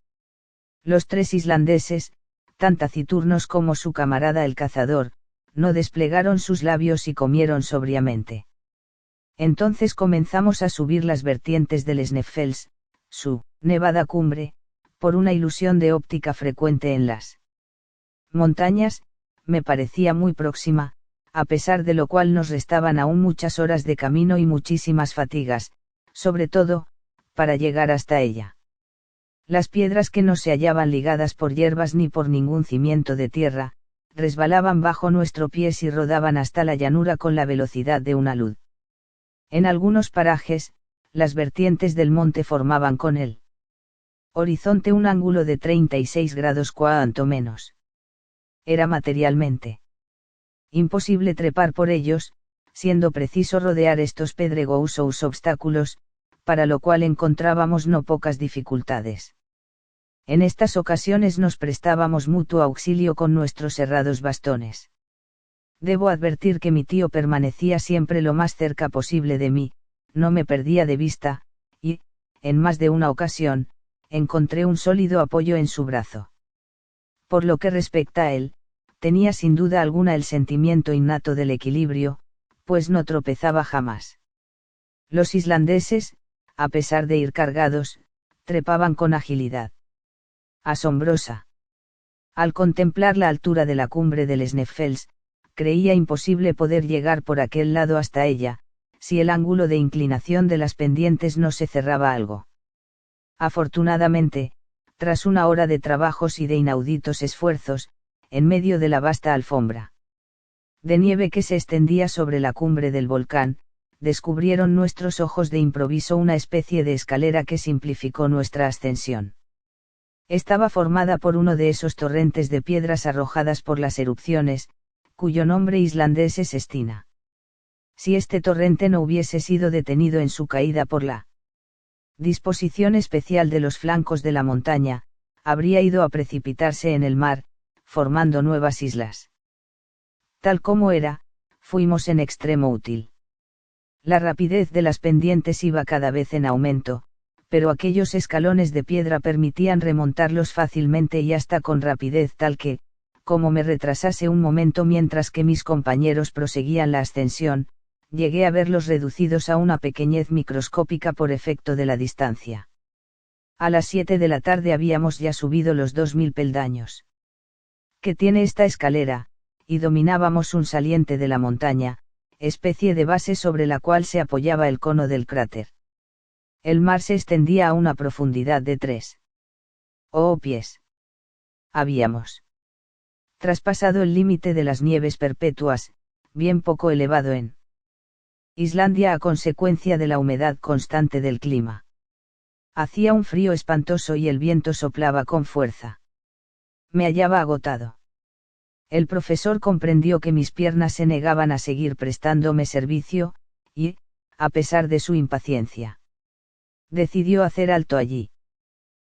Los 3 islandeses, tan taciturnos como su camarada el cazador, no desplegaron sus labios y comieron sobriamente. Entonces comenzamos a subir las vertientes del Sneffels, su nevada cumbre, por una ilusión de óptica frecuente en las montañas, me parecía muy próxima, a pesar de lo cual nos restaban aún muchas horas de camino y muchísimas fatigas, sobre todo, para llegar hasta ella. Las piedras que no se hallaban ligadas por hierbas ni por ningún cimiento de tierra, resbalaban bajo nuestros pies y rodaban hasta la llanura con la velocidad de una luz. En algunos parajes, las vertientes del monte formaban con el horizonte un ángulo de 36 grados cuanto menos. Era materialmente imposible trepar por ellos, siendo preciso rodear estos pedregosos obstáculos, para lo cual encontrábamos no pocas dificultades. En estas ocasiones nos prestábamos mutuo auxilio con nuestros herrados bastones. Debo advertir que mi tío permanecía siempre lo más cerca posible de mí, no me perdía de vista, y, en más de una ocasión, encontré un sólido apoyo en su brazo. Por lo que respecta a él, tenía sin duda alguna el sentimiento innato del equilibrio, pues no tropezaba jamás. Los islandeses, a pesar de ir cargados, trepaban con agilidad asombrosa. Al contemplar la altura de la cumbre del Sneffels, creía imposible poder llegar por aquel lado hasta ella, si el ángulo de inclinación de las pendientes no se cerraba algo. Afortunadamente, tras 1 hora de trabajos y de inauditos esfuerzos, en medio de la vasta alfombra de nieve que se extendía sobre la cumbre del volcán, descubrieron nuestros ojos de improviso una especie de escalera que simplificó nuestra ascensión. Estaba formada por uno de esos torrentes de piedras arrojadas por las erupciones, cuyo nombre islandés es Stina. Si este torrente no hubiese sido detenido en su caída por la disposición especial de los flancos de la montaña, habría ido a precipitarse en el mar, formando nuevas islas. Tal como era, fuimos en extremo útil. La rapidez de las pendientes iba cada vez en aumento, pero aquellos escalones de piedra permitían remontarlos fácilmente y hasta con rapidez tal que, como me retrasase un momento mientras que mis compañeros proseguían la ascensión, llegué a verlos reducidos a una pequeñez microscópica por efecto de la distancia. A las 7 de la tarde habíamos ya subido los 2000 peldaños que tiene esta escalera, y dominábamos un saliente de la montaña, especie de base sobre la cual se apoyaba el cono del cráter. El mar se extendía a una profundidad de 3 pies. Habíamos traspasado el límite de las nieves perpetuas, bien poco elevado en Islandia a consecuencia de la humedad constante del clima. Hacía un frío espantoso y el viento soplaba con fuerza. Me hallaba agotado. El profesor comprendió que mis piernas se negaban a seguir prestándome servicio, y, a pesar de su impaciencia, decidió hacer alto allí.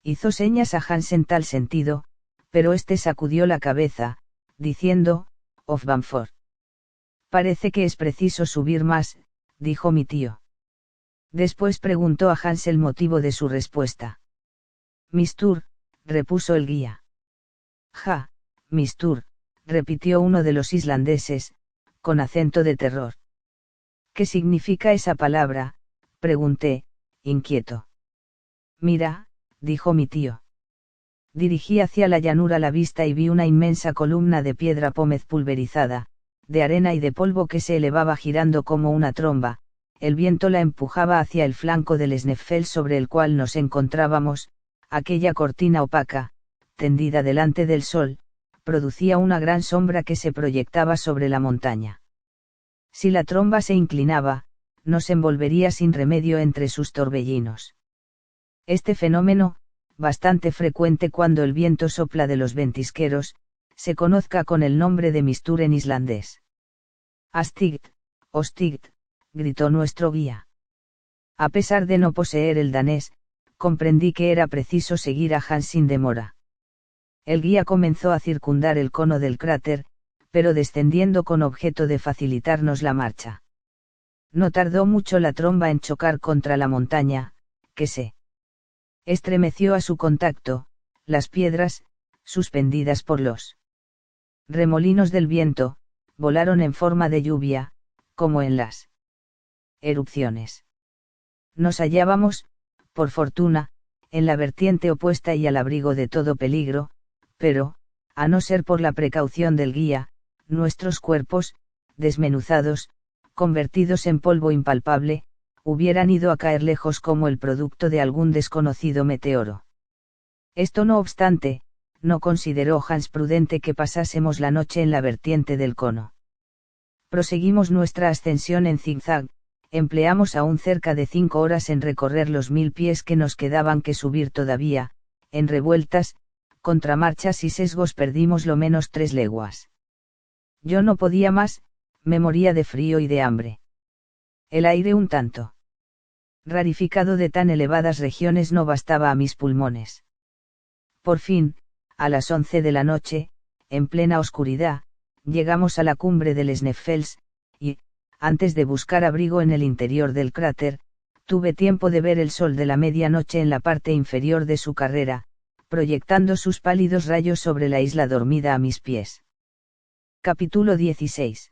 Hizo señas a Hans en tal sentido, pero este sacudió la cabeza, diciendo, Hofbamford. Parece que es preciso subir más, dijo mi tío. Después preguntó a Hans el motivo de su respuesta. Mistur, repuso el guía. Ja, Mistur, repitió uno de los islandeses, con acento de terror. ¿Qué significa esa palabra?, pregunté, inquieto. Mira, dijo mi tío. Dirigí hacia la llanura la vista y vi una inmensa columna de piedra pómez pulverizada, de arena y de polvo que se elevaba girando como una tromba. El viento la empujaba hacia el flanco del Sneffels sobre el cual nos encontrábamos. Aquella cortina opaca, tendida delante del sol, producía una gran sombra que se proyectaba sobre la montaña. Si la tromba se inclinaba, nos envolvería sin remedio entre sus torbellinos. Este fenómeno, bastante frecuente cuando el viento sopla de los ventisqueros, se conozca con el nombre de mistur en islandés. Astigt, Ostigt, gritó nuestro guía. A pesar de no poseer el danés, comprendí que era preciso seguir a Hans sin demora. El guía comenzó a circundar el cono del cráter, pero descendiendo con objeto de facilitarnos la marcha. No tardó mucho la tromba en chocar contra la montaña, que se estremeció a su contacto, las piedras, suspendidas por los remolinos del viento, volaron en forma de lluvia, como en las erupciones. Nos hallábamos, por fortuna, en la vertiente opuesta y al abrigo de todo peligro, pero, a no ser por la precaución del guía, nuestros cuerpos, desmenuzados, convertidos en polvo impalpable, hubieran ido a caer lejos como el producto de algún desconocido meteoro. Esto no obstante, no consideró Hans prudente que pasásemos la noche en la vertiente del cono. Proseguimos nuestra ascensión en zigzag, empleamos aún cerca de 5 horas en recorrer los 1000 pies que nos quedaban que subir todavía, en revueltas, contramarchas y sesgos perdimos lo menos 3 leguas. Yo no podía más, me moría de frío y de hambre. El aire un tanto rarificado de tan elevadas regiones no bastaba a mis pulmones. Por fin, a las 11 de la noche, en plena oscuridad, llegamos a la cumbre del Sneffels, y, antes de buscar abrigo en el interior del cráter, tuve tiempo de ver el sol de la medianoche en la parte inferior de su carrera, proyectando sus pálidos rayos sobre la isla dormida a mis pies. Capítulo 16.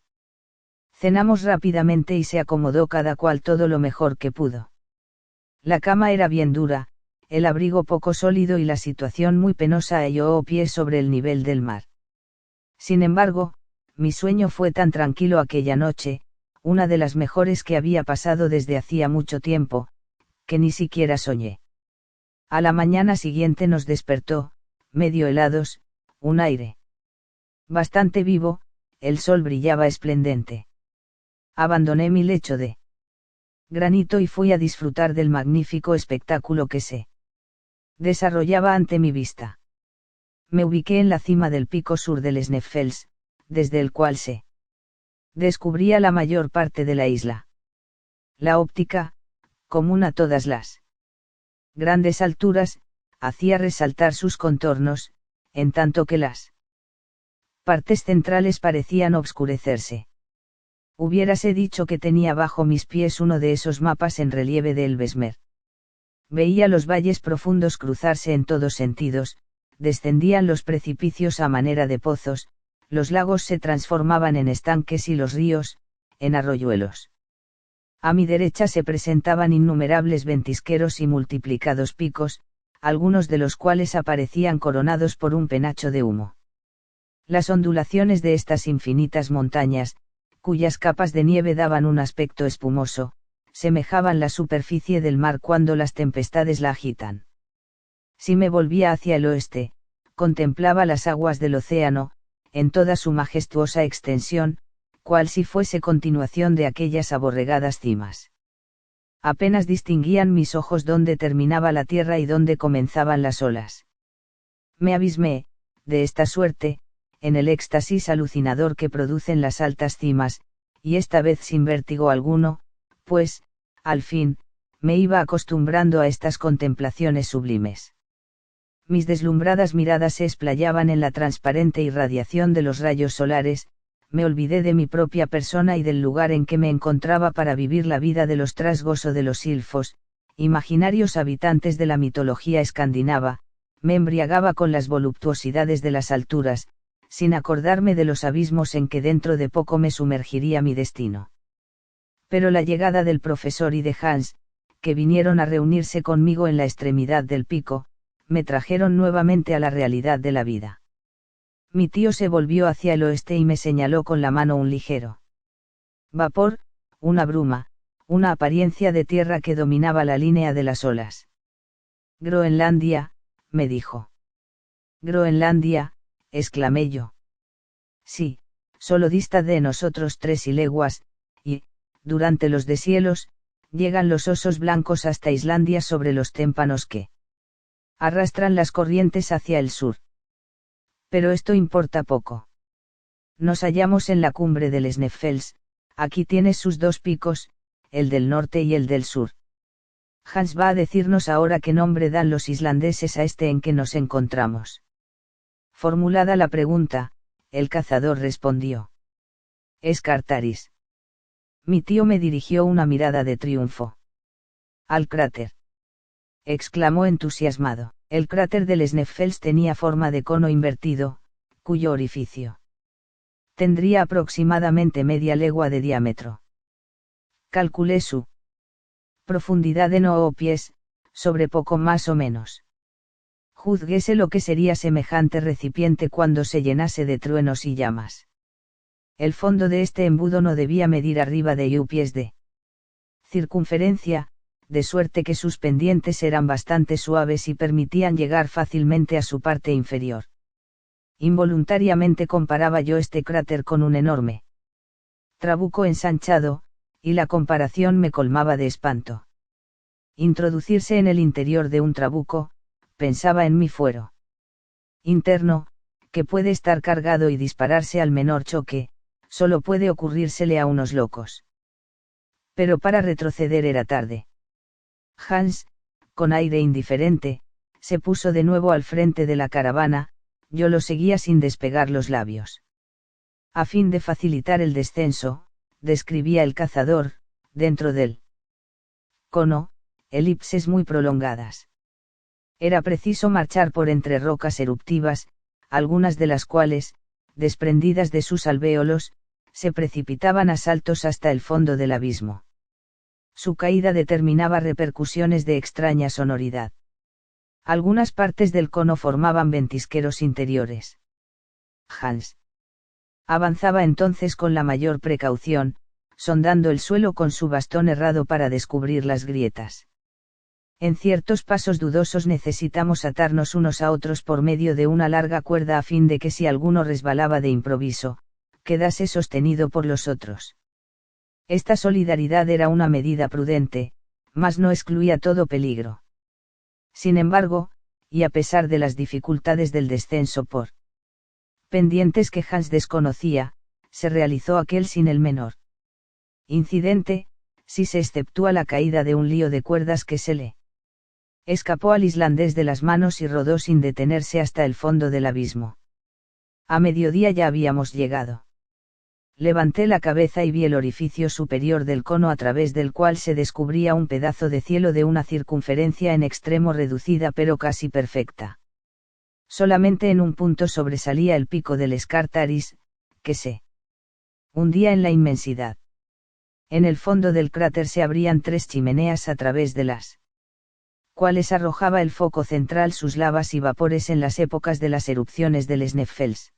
Cenamos rápidamente y se acomodó cada cual todo lo mejor que pudo. La cama era bien dura, el abrigo poco sólido y la situación muy penosa halló pies sobre el nivel del mar. Sin embargo, mi sueño fue tan tranquilo aquella noche, una de las mejores que había pasado desde hacía mucho tiempo, que ni siquiera soñé. A la mañana siguiente nos despertó, medio helados, un aire bastante vivo, el sol brillaba esplendente. Abandoné mi lecho de granito y fui a disfrutar del magnífico espectáculo que se desarrollaba ante mi vista. Me ubiqué en la cima del pico sur del Sneffels, desde el cual se descubría la mayor parte de la isla. La óptica, común a todas las grandes alturas, hacía resaltar sus contornos, en tanto que las partes centrales parecían obscurecerse. Hubiérase dicho que tenía bajo mis pies uno de esos mapas en relieve de Ellesmere. Veía los valles profundos cruzarse en todos sentidos, descendían los precipicios a manera de pozos, los lagos se transformaban en estanques y los ríos, en arroyuelos. A mi derecha se presentaban innumerables ventisqueros y multiplicados picos, algunos de los cuales aparecían coronados por un penacho de humo. Las ondulaciones de estas infinitas montañas, cuyas capas de nieve daban un aspecto espumoso, semejaban la superficie del mar cuando las tempestades la agitan. Si me volvía hacia el oeste, contemplaba las aguas del océano, en toda su majestuosa extensión, cual si fuese continuación de aquellas aborregadas cimas. Apenas distinguían mis ojos dónde terminaba la tierra y dónde comenzaban las olas. Me abismé, de esta suerte, en el éxtasis alucinador que producen las altas cimas, y esta vez sin vértigo alguno, pues, al fin, me iba acostumbrando a estas contemplaciones sublimes. Mis deslumbradas miradas se explayaban en la transparente irradiación de los rayos solares, me olvidé de mi propia persona y del lugar en que me encontraba para vivir la vida de los trasgos o de los silfos, imaginarios habitantes de la mitología escandinava, me embriagaba con las voluptuosidades de las alturas, sin acordarme de los abismos en que dentro de poco me sumergiría mi destino. Pero la llegada del profesor y de Hans, que vinieron a reunirse conmigo en la extremidad del pico, me trajeron nuevamente a la realidad de la vida. Mi tío se volvió hacia el oeste y me señaló con la mano un ligero vapor, una bruma, una apariencia de tierra que dominaba la línea de las olas. Groenlandia, me dijo. Groenlandia, exclamé yo. Sí, solo dista de nosotros 3 leguas, y, durante los deshielos, llegan los osos blancos hasta Islandia sobre los témpanos que arrastran las corrientes hacia el sur. Pero esto importa poco. Nos hallamos en la cumbre del Sneffels, aquí tienes sus 2 picos, el del norte y el del sur. Hans va a decirnos ahora qué nombre dan los islandeses a este en que nos encontramos. Formulada la pregunta, el cazador respondió. Escartaris. Mi tío me dirigió una mirada de triunfo. Al cráter. Exclamó entusiasmado. El cráter del Sneffels tenía forma de cono invertido, cuyo orificio tendría aproximadamente media legua de diámetro. Calculé su profundidad en pies, sobre poco más o menos. Juzguese lo que sería semejante recipiente cuando se llenase de truenos y llamas. El fondo de este embudo no debía medir arriba de pies de circunferencia, de suerte que sus pendientes eran bastante suaves y permitían llegar fácilmente a su parte inferior. Involuntariamente comparaba yo este cráter con un enorme trabuco ensanchado, y la comparación me colmaba de espanto. Introducirse en el interior de un trabuco, pensaba en mi fuero interno, que puede estar cargado y dispararse al menor choque, solo puede ocurrírsele a unos locos. Pero para retroceder era tarde. Hans, con aire indiferente, se puso de nuevo al frente de la caravana, yo lo seguía sin despegar los labios. A fin de facilitar el descenso, describía el cazador, dentro del cono, elipses muy prolongadas. Era preciso marchar por entre rocas eruptivas, algunas de las cuales, desprendidas de sus alvéolos, se precipitaban a saltos hasta el fondo del abismo. Su caída determinaba repercusiones de extraña sonoridad. Algunas partes del cono formaban ventisqueros interiores. Hans avanzaba entonces con la mayor precaución, sondando el suelo con su bastón herrado para descubrir las grietas. En ciertos pasos dudosos necesitamos atarnos unos a otros por medio de una larga cuerda a fin de que si alguno resbalaba de improviso, quedase sostenido por los otros. Esta solidaridad era una medida prudente, mas no excluía todo peligro. Sin embargo, y a pesar de las dificultades del descenso por pendientes que Hans desconocía, se realizó aquel sin el menor incidente, si se exceptúa la caída de un lío de cuerdas que se le escapó al islandés de las manos y rodó sin detenerse hasta el fondo del abismo. A mediodía ya habíamos llegado. Levanté la cabeza y vi el orificio superior del cono a través del cual se descubría un pedazo de cielo de una circunferencia en extremo reducida pero casi perfecta. Solamente en un punto sobresalía el pico del Escartaris, que se hundía en la inmensidad. En el fondo del cráter se abrían 3 chimeneas a través de las cuales arrojaba el foco central sus lavas y vapores en las épocas de las erupciones del Sneffels.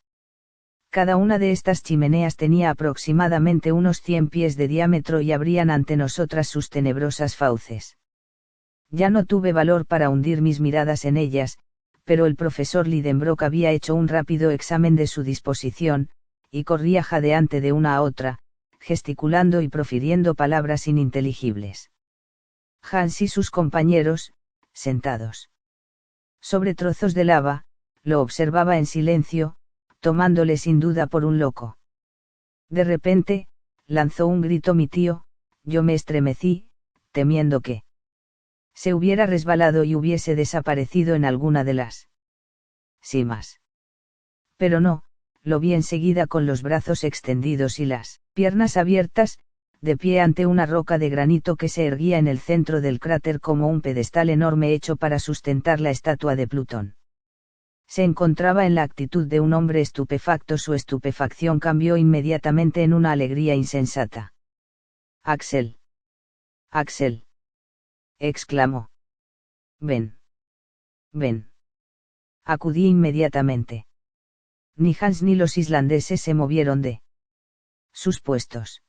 Cada una de estas chimeneas tenía aproximadamente unos 100 pies de diámetro y abrían ante nosotras sus tenebrosas fauces. Ya no tuve valor para hundir mis miradas en ellas, pero el profesor Lidenbrock había hecho un rápido examen de su disposición, y corría jadeante de una a otra, gesticulando y profiriendo palabras ininteligibles. Hans y sus compañeros, sentados sobre trozos de lava, lo observaba en silencio, tomándole sin duda por un loco. De repente, lanzó un grito mi tío, yo me estremecí, temiendo que se hubiera resbalado y hubiese desaparecido en alguna de las simas. Pero no, lo vi enseguida con los brazos extendidos y las piernas abiertas, de pie ante una roca de granito que se erguía en el centro del cráter como un pedestal enorme hecho para sustentar la estatua de Plutón. Se encontraba en la actitud de un hombre estupefacto. Su estupefacción cambió inmediatamente en una alegría insensata. «Axel. Axel», exclamó. «Ven. Ven». Acudí inmediatamente. Ni Hans ni los islandeses se movieron de sus puestos.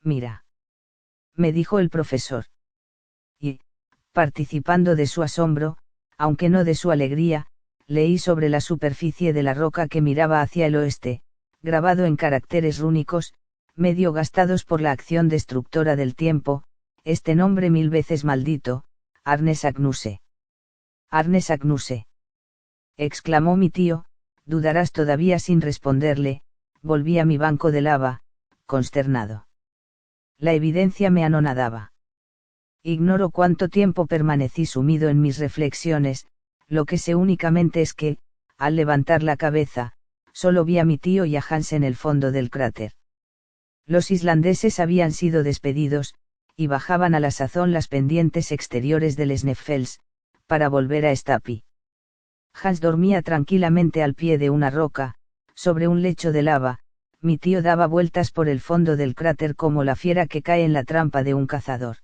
«Mira», me dijo el profesor. Y, participando de su asombro, aunque no de su alegría, leí sobre la superficie de la roca que miraba hacia el oeste, grabado en caracteres rúnicos, medio gastados por la acción destructora del tiempo, este nombre 1000 veces maldito: Arne Saknuse. «Arne Saknuse», exclamó mi tío. «Dudarás todavía». Sin responderle, volví a mi banco de lava, consternado. La evidencia me anonadaba. Ignoro cuánto tiempo permanecí sumido en mis reflexiones, lo que sé únicamente es que, al levantar la cabeza, solo vi a mi tío y a Hans en el fondo del cráter. Los islandeses habían sido despedidos, y bajaban a la sazón las pendientes exteriores del Sneffels, para volver a Stapi. Hans dormía tranquilamente al pie de una roca, sobre un lecho de lava. Mi tío daba vueltas por el fondo del cráter como la fiera que cae en la trampa de un cazador.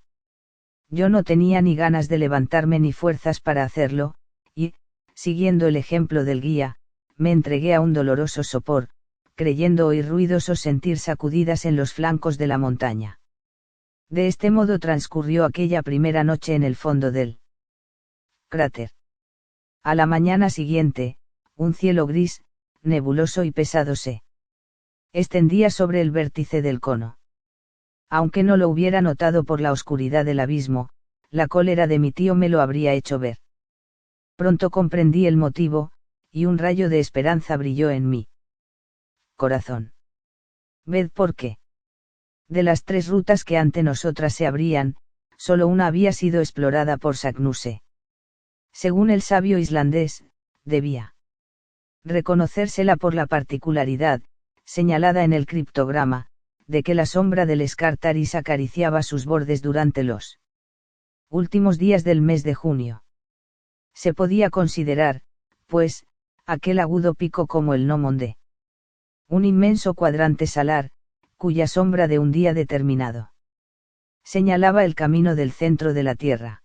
Yo no tenía ni ganas de levantarme ni fuerzas para hacerlo, y, siguiendo el ejemplo del guía, me entregué a un doloroso sopor, creyendo oír ruidos o sentir sacudidas en los flancos de la montaña. De este modo transcurrió aquella primera noche en el fondo del cráter. A la mañana siguiente, un cielo gris, nebuloso y pesado se extendía sobre el vértice del cono. Aunque no lo hubiera notado por la oscuridad del abismo, la cólera de mi tío me lo habría hecho ver. Pronto comprendí el motivo, y un rayo de esperanza brilló en mi corazón. Ved por qué. De las 3 rutas que ante nosotras se abrían, solo una había sido explorada por Saknuse. Según el sabio islandés, debía reconocérsela por la particularidad, señalada en el criptograma, de que la sombra del Scartaris acariciaba sus bordes durante los últimos días del mes de junio. Se podía considerar, pues, aquel agudo pico como el gnomon de un inmenso cuadrante salar, cuya sombra de un día determinado señalaba el camino del centro de la Tierra.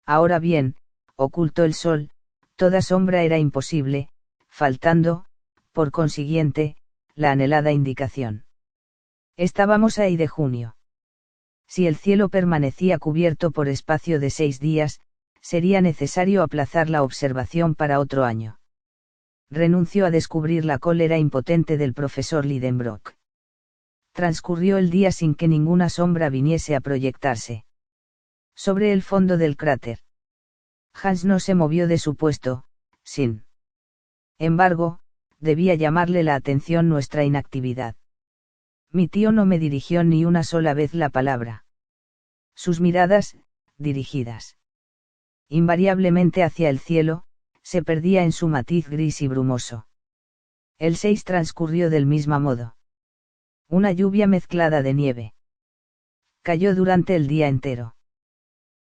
Ahora bien, oculto el sol, toda sombra era imposible, faltando, por consiguiente, la anhelada indicación. Estábamos ahí de junio. Si el cielo permanecía cubierto por espacio de 6 días, sería necesario aplazar la observación para otro año. Renunció a descubrir la cólera impotente del profesor Lidenbrock. Transcurrió el día sin que ninguna sombra viniese a proyectarse sobre el fondo del cráter. Hans no se movió de su puesto, sin embargo, debía llamarle la atención nuestra inactividad. Mi tío no me dirigió ni una sola vez la palabra. Sus miradas, dirigidas invariablemente hacia el cielo, se perdía en su matiz gris y brumoso. El 6 transcurrió del mismo modo. Una lluvia mezclada de nieve cayó durante el día entero.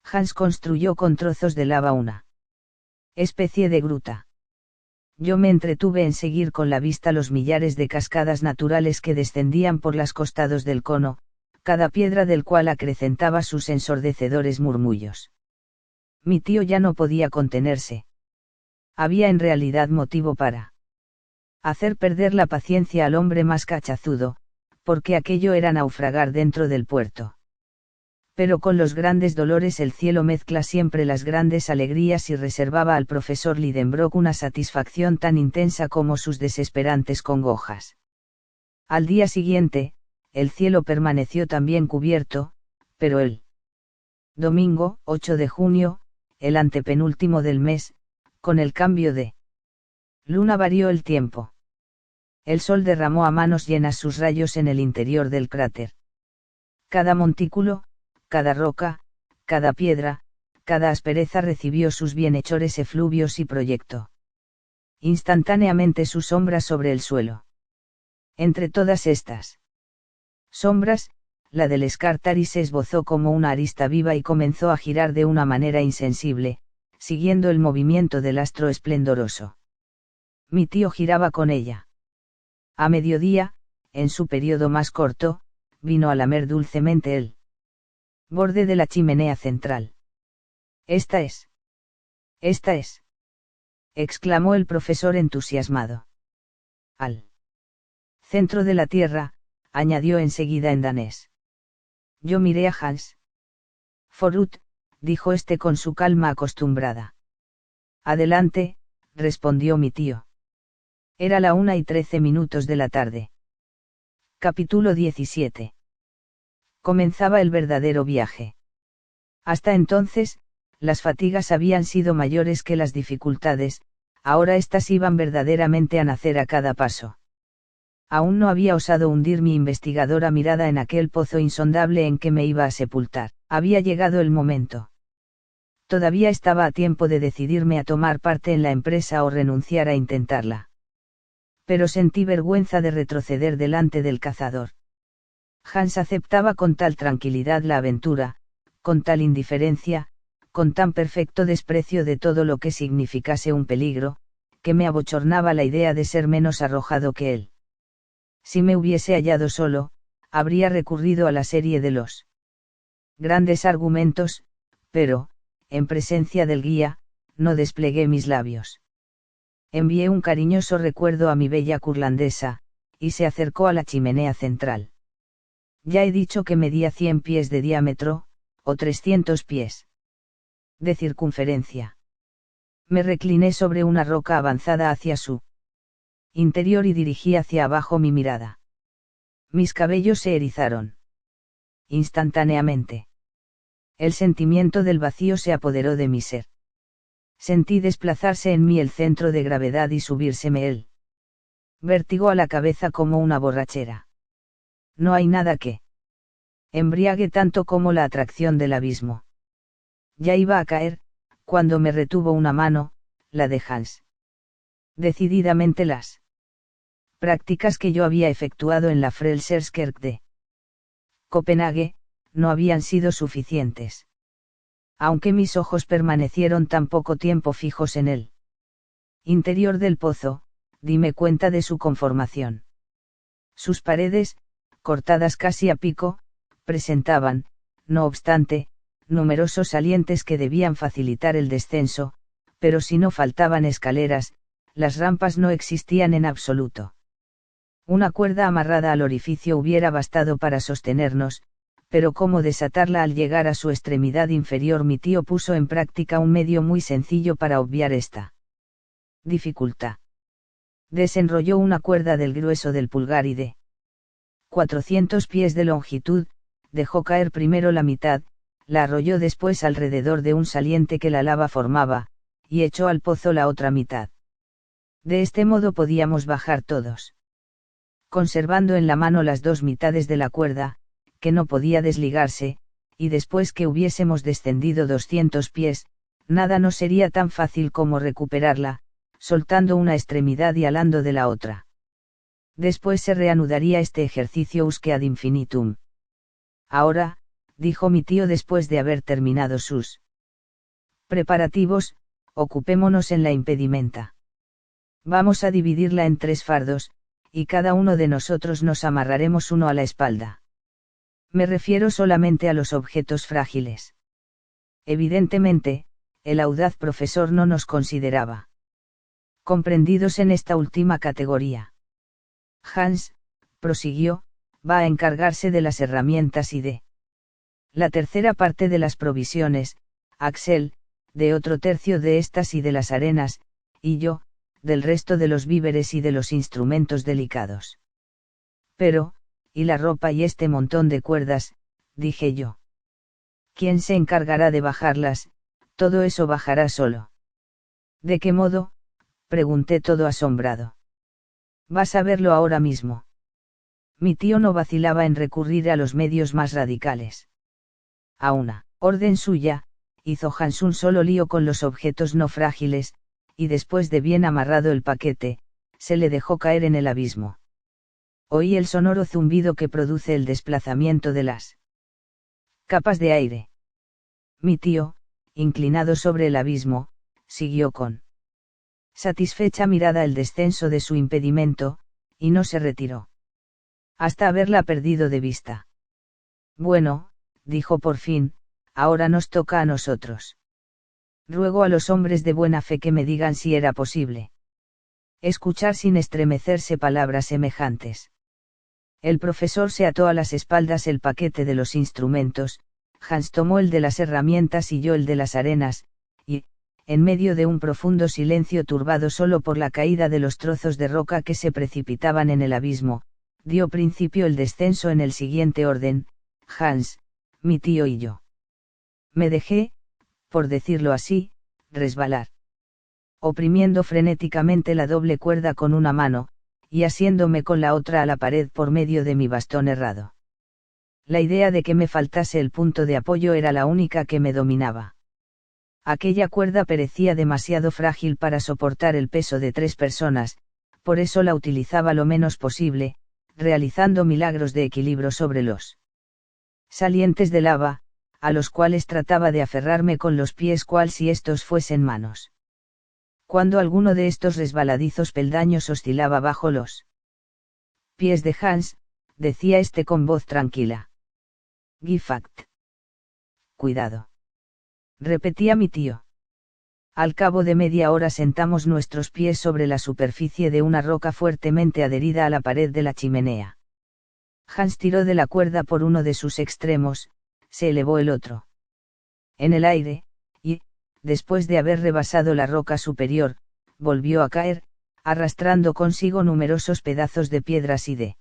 Hans construyó con trozos de lava una especie de gruta. Yo me entretuve en seguir con la vista los millares de cascadas naturales que descendían por los costados del cono, cada piedra del cual acrecentaba sus ensordecedores murmullos. Mi tío ya no podía contenerse. Había en realidad motivo para hacer perder la paciencia al hombre más cachazudo, porque aquello era naufragar dentro del puerto. Pero con los grandes dolores el cielo mezcla siempre las grandes alegrías y reservaba al profesor Lidenbrock una satisfacción tan intensa como sus desesperantes congojas. Al día siguiente, el cielo permaneció también cubierto, pero el domingo, 8 de junio, el antepenúltimo del mes, con el cambio de luna varió el tiempo. El sol derramó a manos llenas sus rayos en el interior del cráter. Cada montículo, cada roca, cada piedra, cada aspereza recibió sus bienhechores efluvios y proyectó Instantáneamente su sombra sobre el suelo. Entre todas estas sombras, la del Scartaris se esbozó como una arista viva y comenzó a girar de una manera insensible, siguiendo el movimiento del astro esplendoroso. Mi tío giraba con ella. A mediodía, en su periodo más corto, vino a lamer dulcemente el borde de la chimenea central. Esta es. Exclamó el profesor entusiasmado. Al centro de la Tierra, añadió enseguida en danés. Yo miré a Hans. Forut, dijo este con su calma acostumbrada. Adelante, respondió mi tío. Era la 1:13 de la tarde. Capítulo 17. Comenzaba el verdadero viaje. Hasta entonces, las fatigas habían sido mayores que las dificultades, ahora éstas iban verdaderamente a nacer a cada paso. Aún no había osado hundir mi investigadora mirada en aquel pozo insondable en que me iba a sepultar, había llegado el momento. Todavía estaba a tiempo de decidirme a tomar parte en la empresa o renunciar a intentarla. Pero sentí vergüenza de retroceder delante del cazador. Hans aceptaba con tal tranquilidad la aventura, con tal indiferencia, con tan perfecto desprecio de todo lo que significase un peligro, que me abochornaba la idea de ser menos arrojado que él. Si me hubiese hallado solo, habría recurrido a la serie de los grandes argumentos, pero, en presencia del guía, no desplegué mis labios. Envié un cariñoso recuerdo a mi bella curlandesa, y se acercó a la chimenea central. Ya he dicho que medía 100 pies de diámetro, o 300 pies de circunferencia. Me recliné sobre una roca avanzada hacia su interior y dirigí hacia abajo mi mirada. Mis cabellos se erizaron. Instantáneamente. El sentimiento del vacío se apoderó de mi ser. Sentí desplazarse en mí el centro de gravedad y subírseme el vértigo a la cabeza como una borrachera. No hay nada que embriague tanto como la atracción del abismo. Ya iba a caer, cuando me retuvo una mano, la de Hans. Decididamente las prácticas que yo había efectuado en la Frelseskerk de Copenhague, no habían sido suficientes. Aunque mis ojos permanecieron tan poco tiempo fijos en el interior del pozo, dime cuenta de su conformación. Sus paredes, cortadas casi a pico, presentaban, no obstante, numerosos salientes que debían facilitar el descenso, pero si no faltaban escaleras, las rampas no existían en absoluto. Una cuerda amarrada al orificio hubiera bastado para sostenernos, pero cómo desatarla al llegar a su extremidad inferior. Mi tío puso en práctica un medio muy sencillo para obviar esta dificultad. Desenrolló una cuerda del grueso del pulgar y de 400 pies de longitud, dejó caer primero la mitad, la arrolló después alrededor de un saliente que la lava formaba, y echó al pozo la otra mitad. De este modo podíamos bajar todos, conservando en la mano las dos mitades de la cuerda, que no podía desligarse, y después que hubiésemos descendido 200 pies, nada nos sería tan fácil como recuperarla, soltando una extremidad y alando de la otra. Después se reanudaría este ejercicio usque ad infinitum. Ahora, dijo mi tío después de haber terminado sus preparativos, ocupémonos en la impedimenta. Vamos a dividirla en 3 fardos, y cada uno de nosotros nos amarraremos uno a la espalda. Me refiero solamente a los objetos frágiles. Evidentemente, el audaz profesor no nos consideraba comprendidos en esta última categoría. Hans, prosiguió, va a encargarse de las herramientas y de la tercera parte de las provisiones, Axel, de otro tercio de estas y de las arenas, y yo, del resto de los víveres y de los instrumentos delicados. Pero, ¿y la ropa y este montón de cuerdas?, dije yo. ¿Quién se encargará de bajarlas? Todo eso bajará solo. ¿De qué modo?, pregunté todo asombrado. Vas a verlo ahora mismo. Mi tío no vacilaba en recurrir a los medios más radicales. A una orden suya, hizo Hans un solo lío con los objetos no frágiles, y después de bien amarrado el paquete, se le dejó caer en el abismo. Oí el sonoro zumbido que produce el desplazamiento de las capas de aire. Mi tío, inclinado sobre el abismo, siguió con satisfecha mirada el descenso de su impedimento, y no se retiró hasta haberla perdido de vista. Bueno, dijo por fin, ahora nos toca a nosotros. Ruego a los hombres de buena fe que me digan si era posible escuchar sin estremecerse palabras semejantes. El profesor se ató a las espaldas el paquete de los instrumentos, Hans tomó el de las herramientas y yo el de las arenas, y, en medio de un profundo silencio turbado solo por la caída de los trozos de roca que se precipitaban en el abismo, dio principio el descenso en el siguiente orden: Hans, mi tío y yo. Me dejé, por decirlo así, resbalar. Oprimiendo frenéticamente la doble cuerda con una mano, y asiéndome con la otra a la pared por medio de mi bastón herrado. La idea de que me faltase el punto de apoyo era la única que me dominaba. Aquella cuerda parecía demasiado frágil para soportar el peso de 3 personas, por eso la utilizaba lo menos posible, realizando milagros de equilibrio sobre los salientes de lava, a los cuales trataba de aferrarme con los pies cual si estos fuesen manos. Cuando alguno de estos resbaladizos peldaños oscilaba bajo los pies de Hans, decía este con voz tranquila: Gifact. Cuidado. Repetía mi tío. Al cabo de media hora sentamos nuestros pies sobre la superficie de una roca fuertemente adherida a la pared de la chimenea. Hans tiró de la cuerda por uno de sus extremos, se elevó el otro en el aire, y, después de haber rebasado la roca superior, volvió a caer, arrastrando consigo numerosos pedazos de piedras y de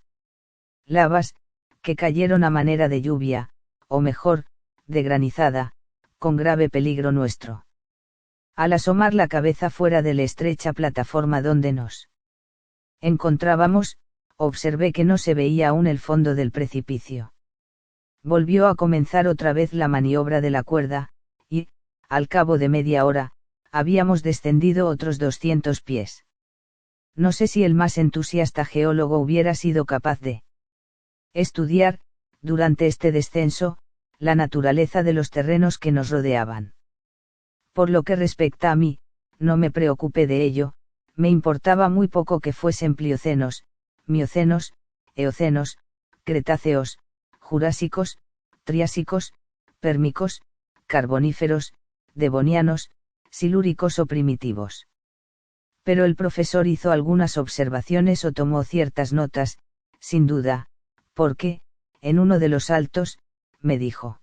lavas, que cayeron a manera de lluvia, o mejor, de granizada, con grave peligro nuestro. Al asomar la cabeza fuera de la estrecha plataforma donde nos encontrábamos, observé que no se veía aún el fondo del precipicio. Volvió a comenzar otra vez la maniobra de la cuerda, y, al cabo de media hora, habíamos descendido otros 200 pies. No sé si el más entusiasta geólogo hubiera sido capaz de estudiar, durante este descenso, la naturaleza de los terrenos que nos rodeaban. Por lo que respecta a mí, no me preocupé de ello, me importaba muy poco que fuesen pliocenos, miocenos, eocenos, cretáceos, jurásicos, triásicos, pérmicos, carboníferos, devonianos, silúricos o primitivos. Pero el profesor hizo algunas observaciones o tomó ciertas notas, sin duda, porque, en uno de los saltos, me dijo: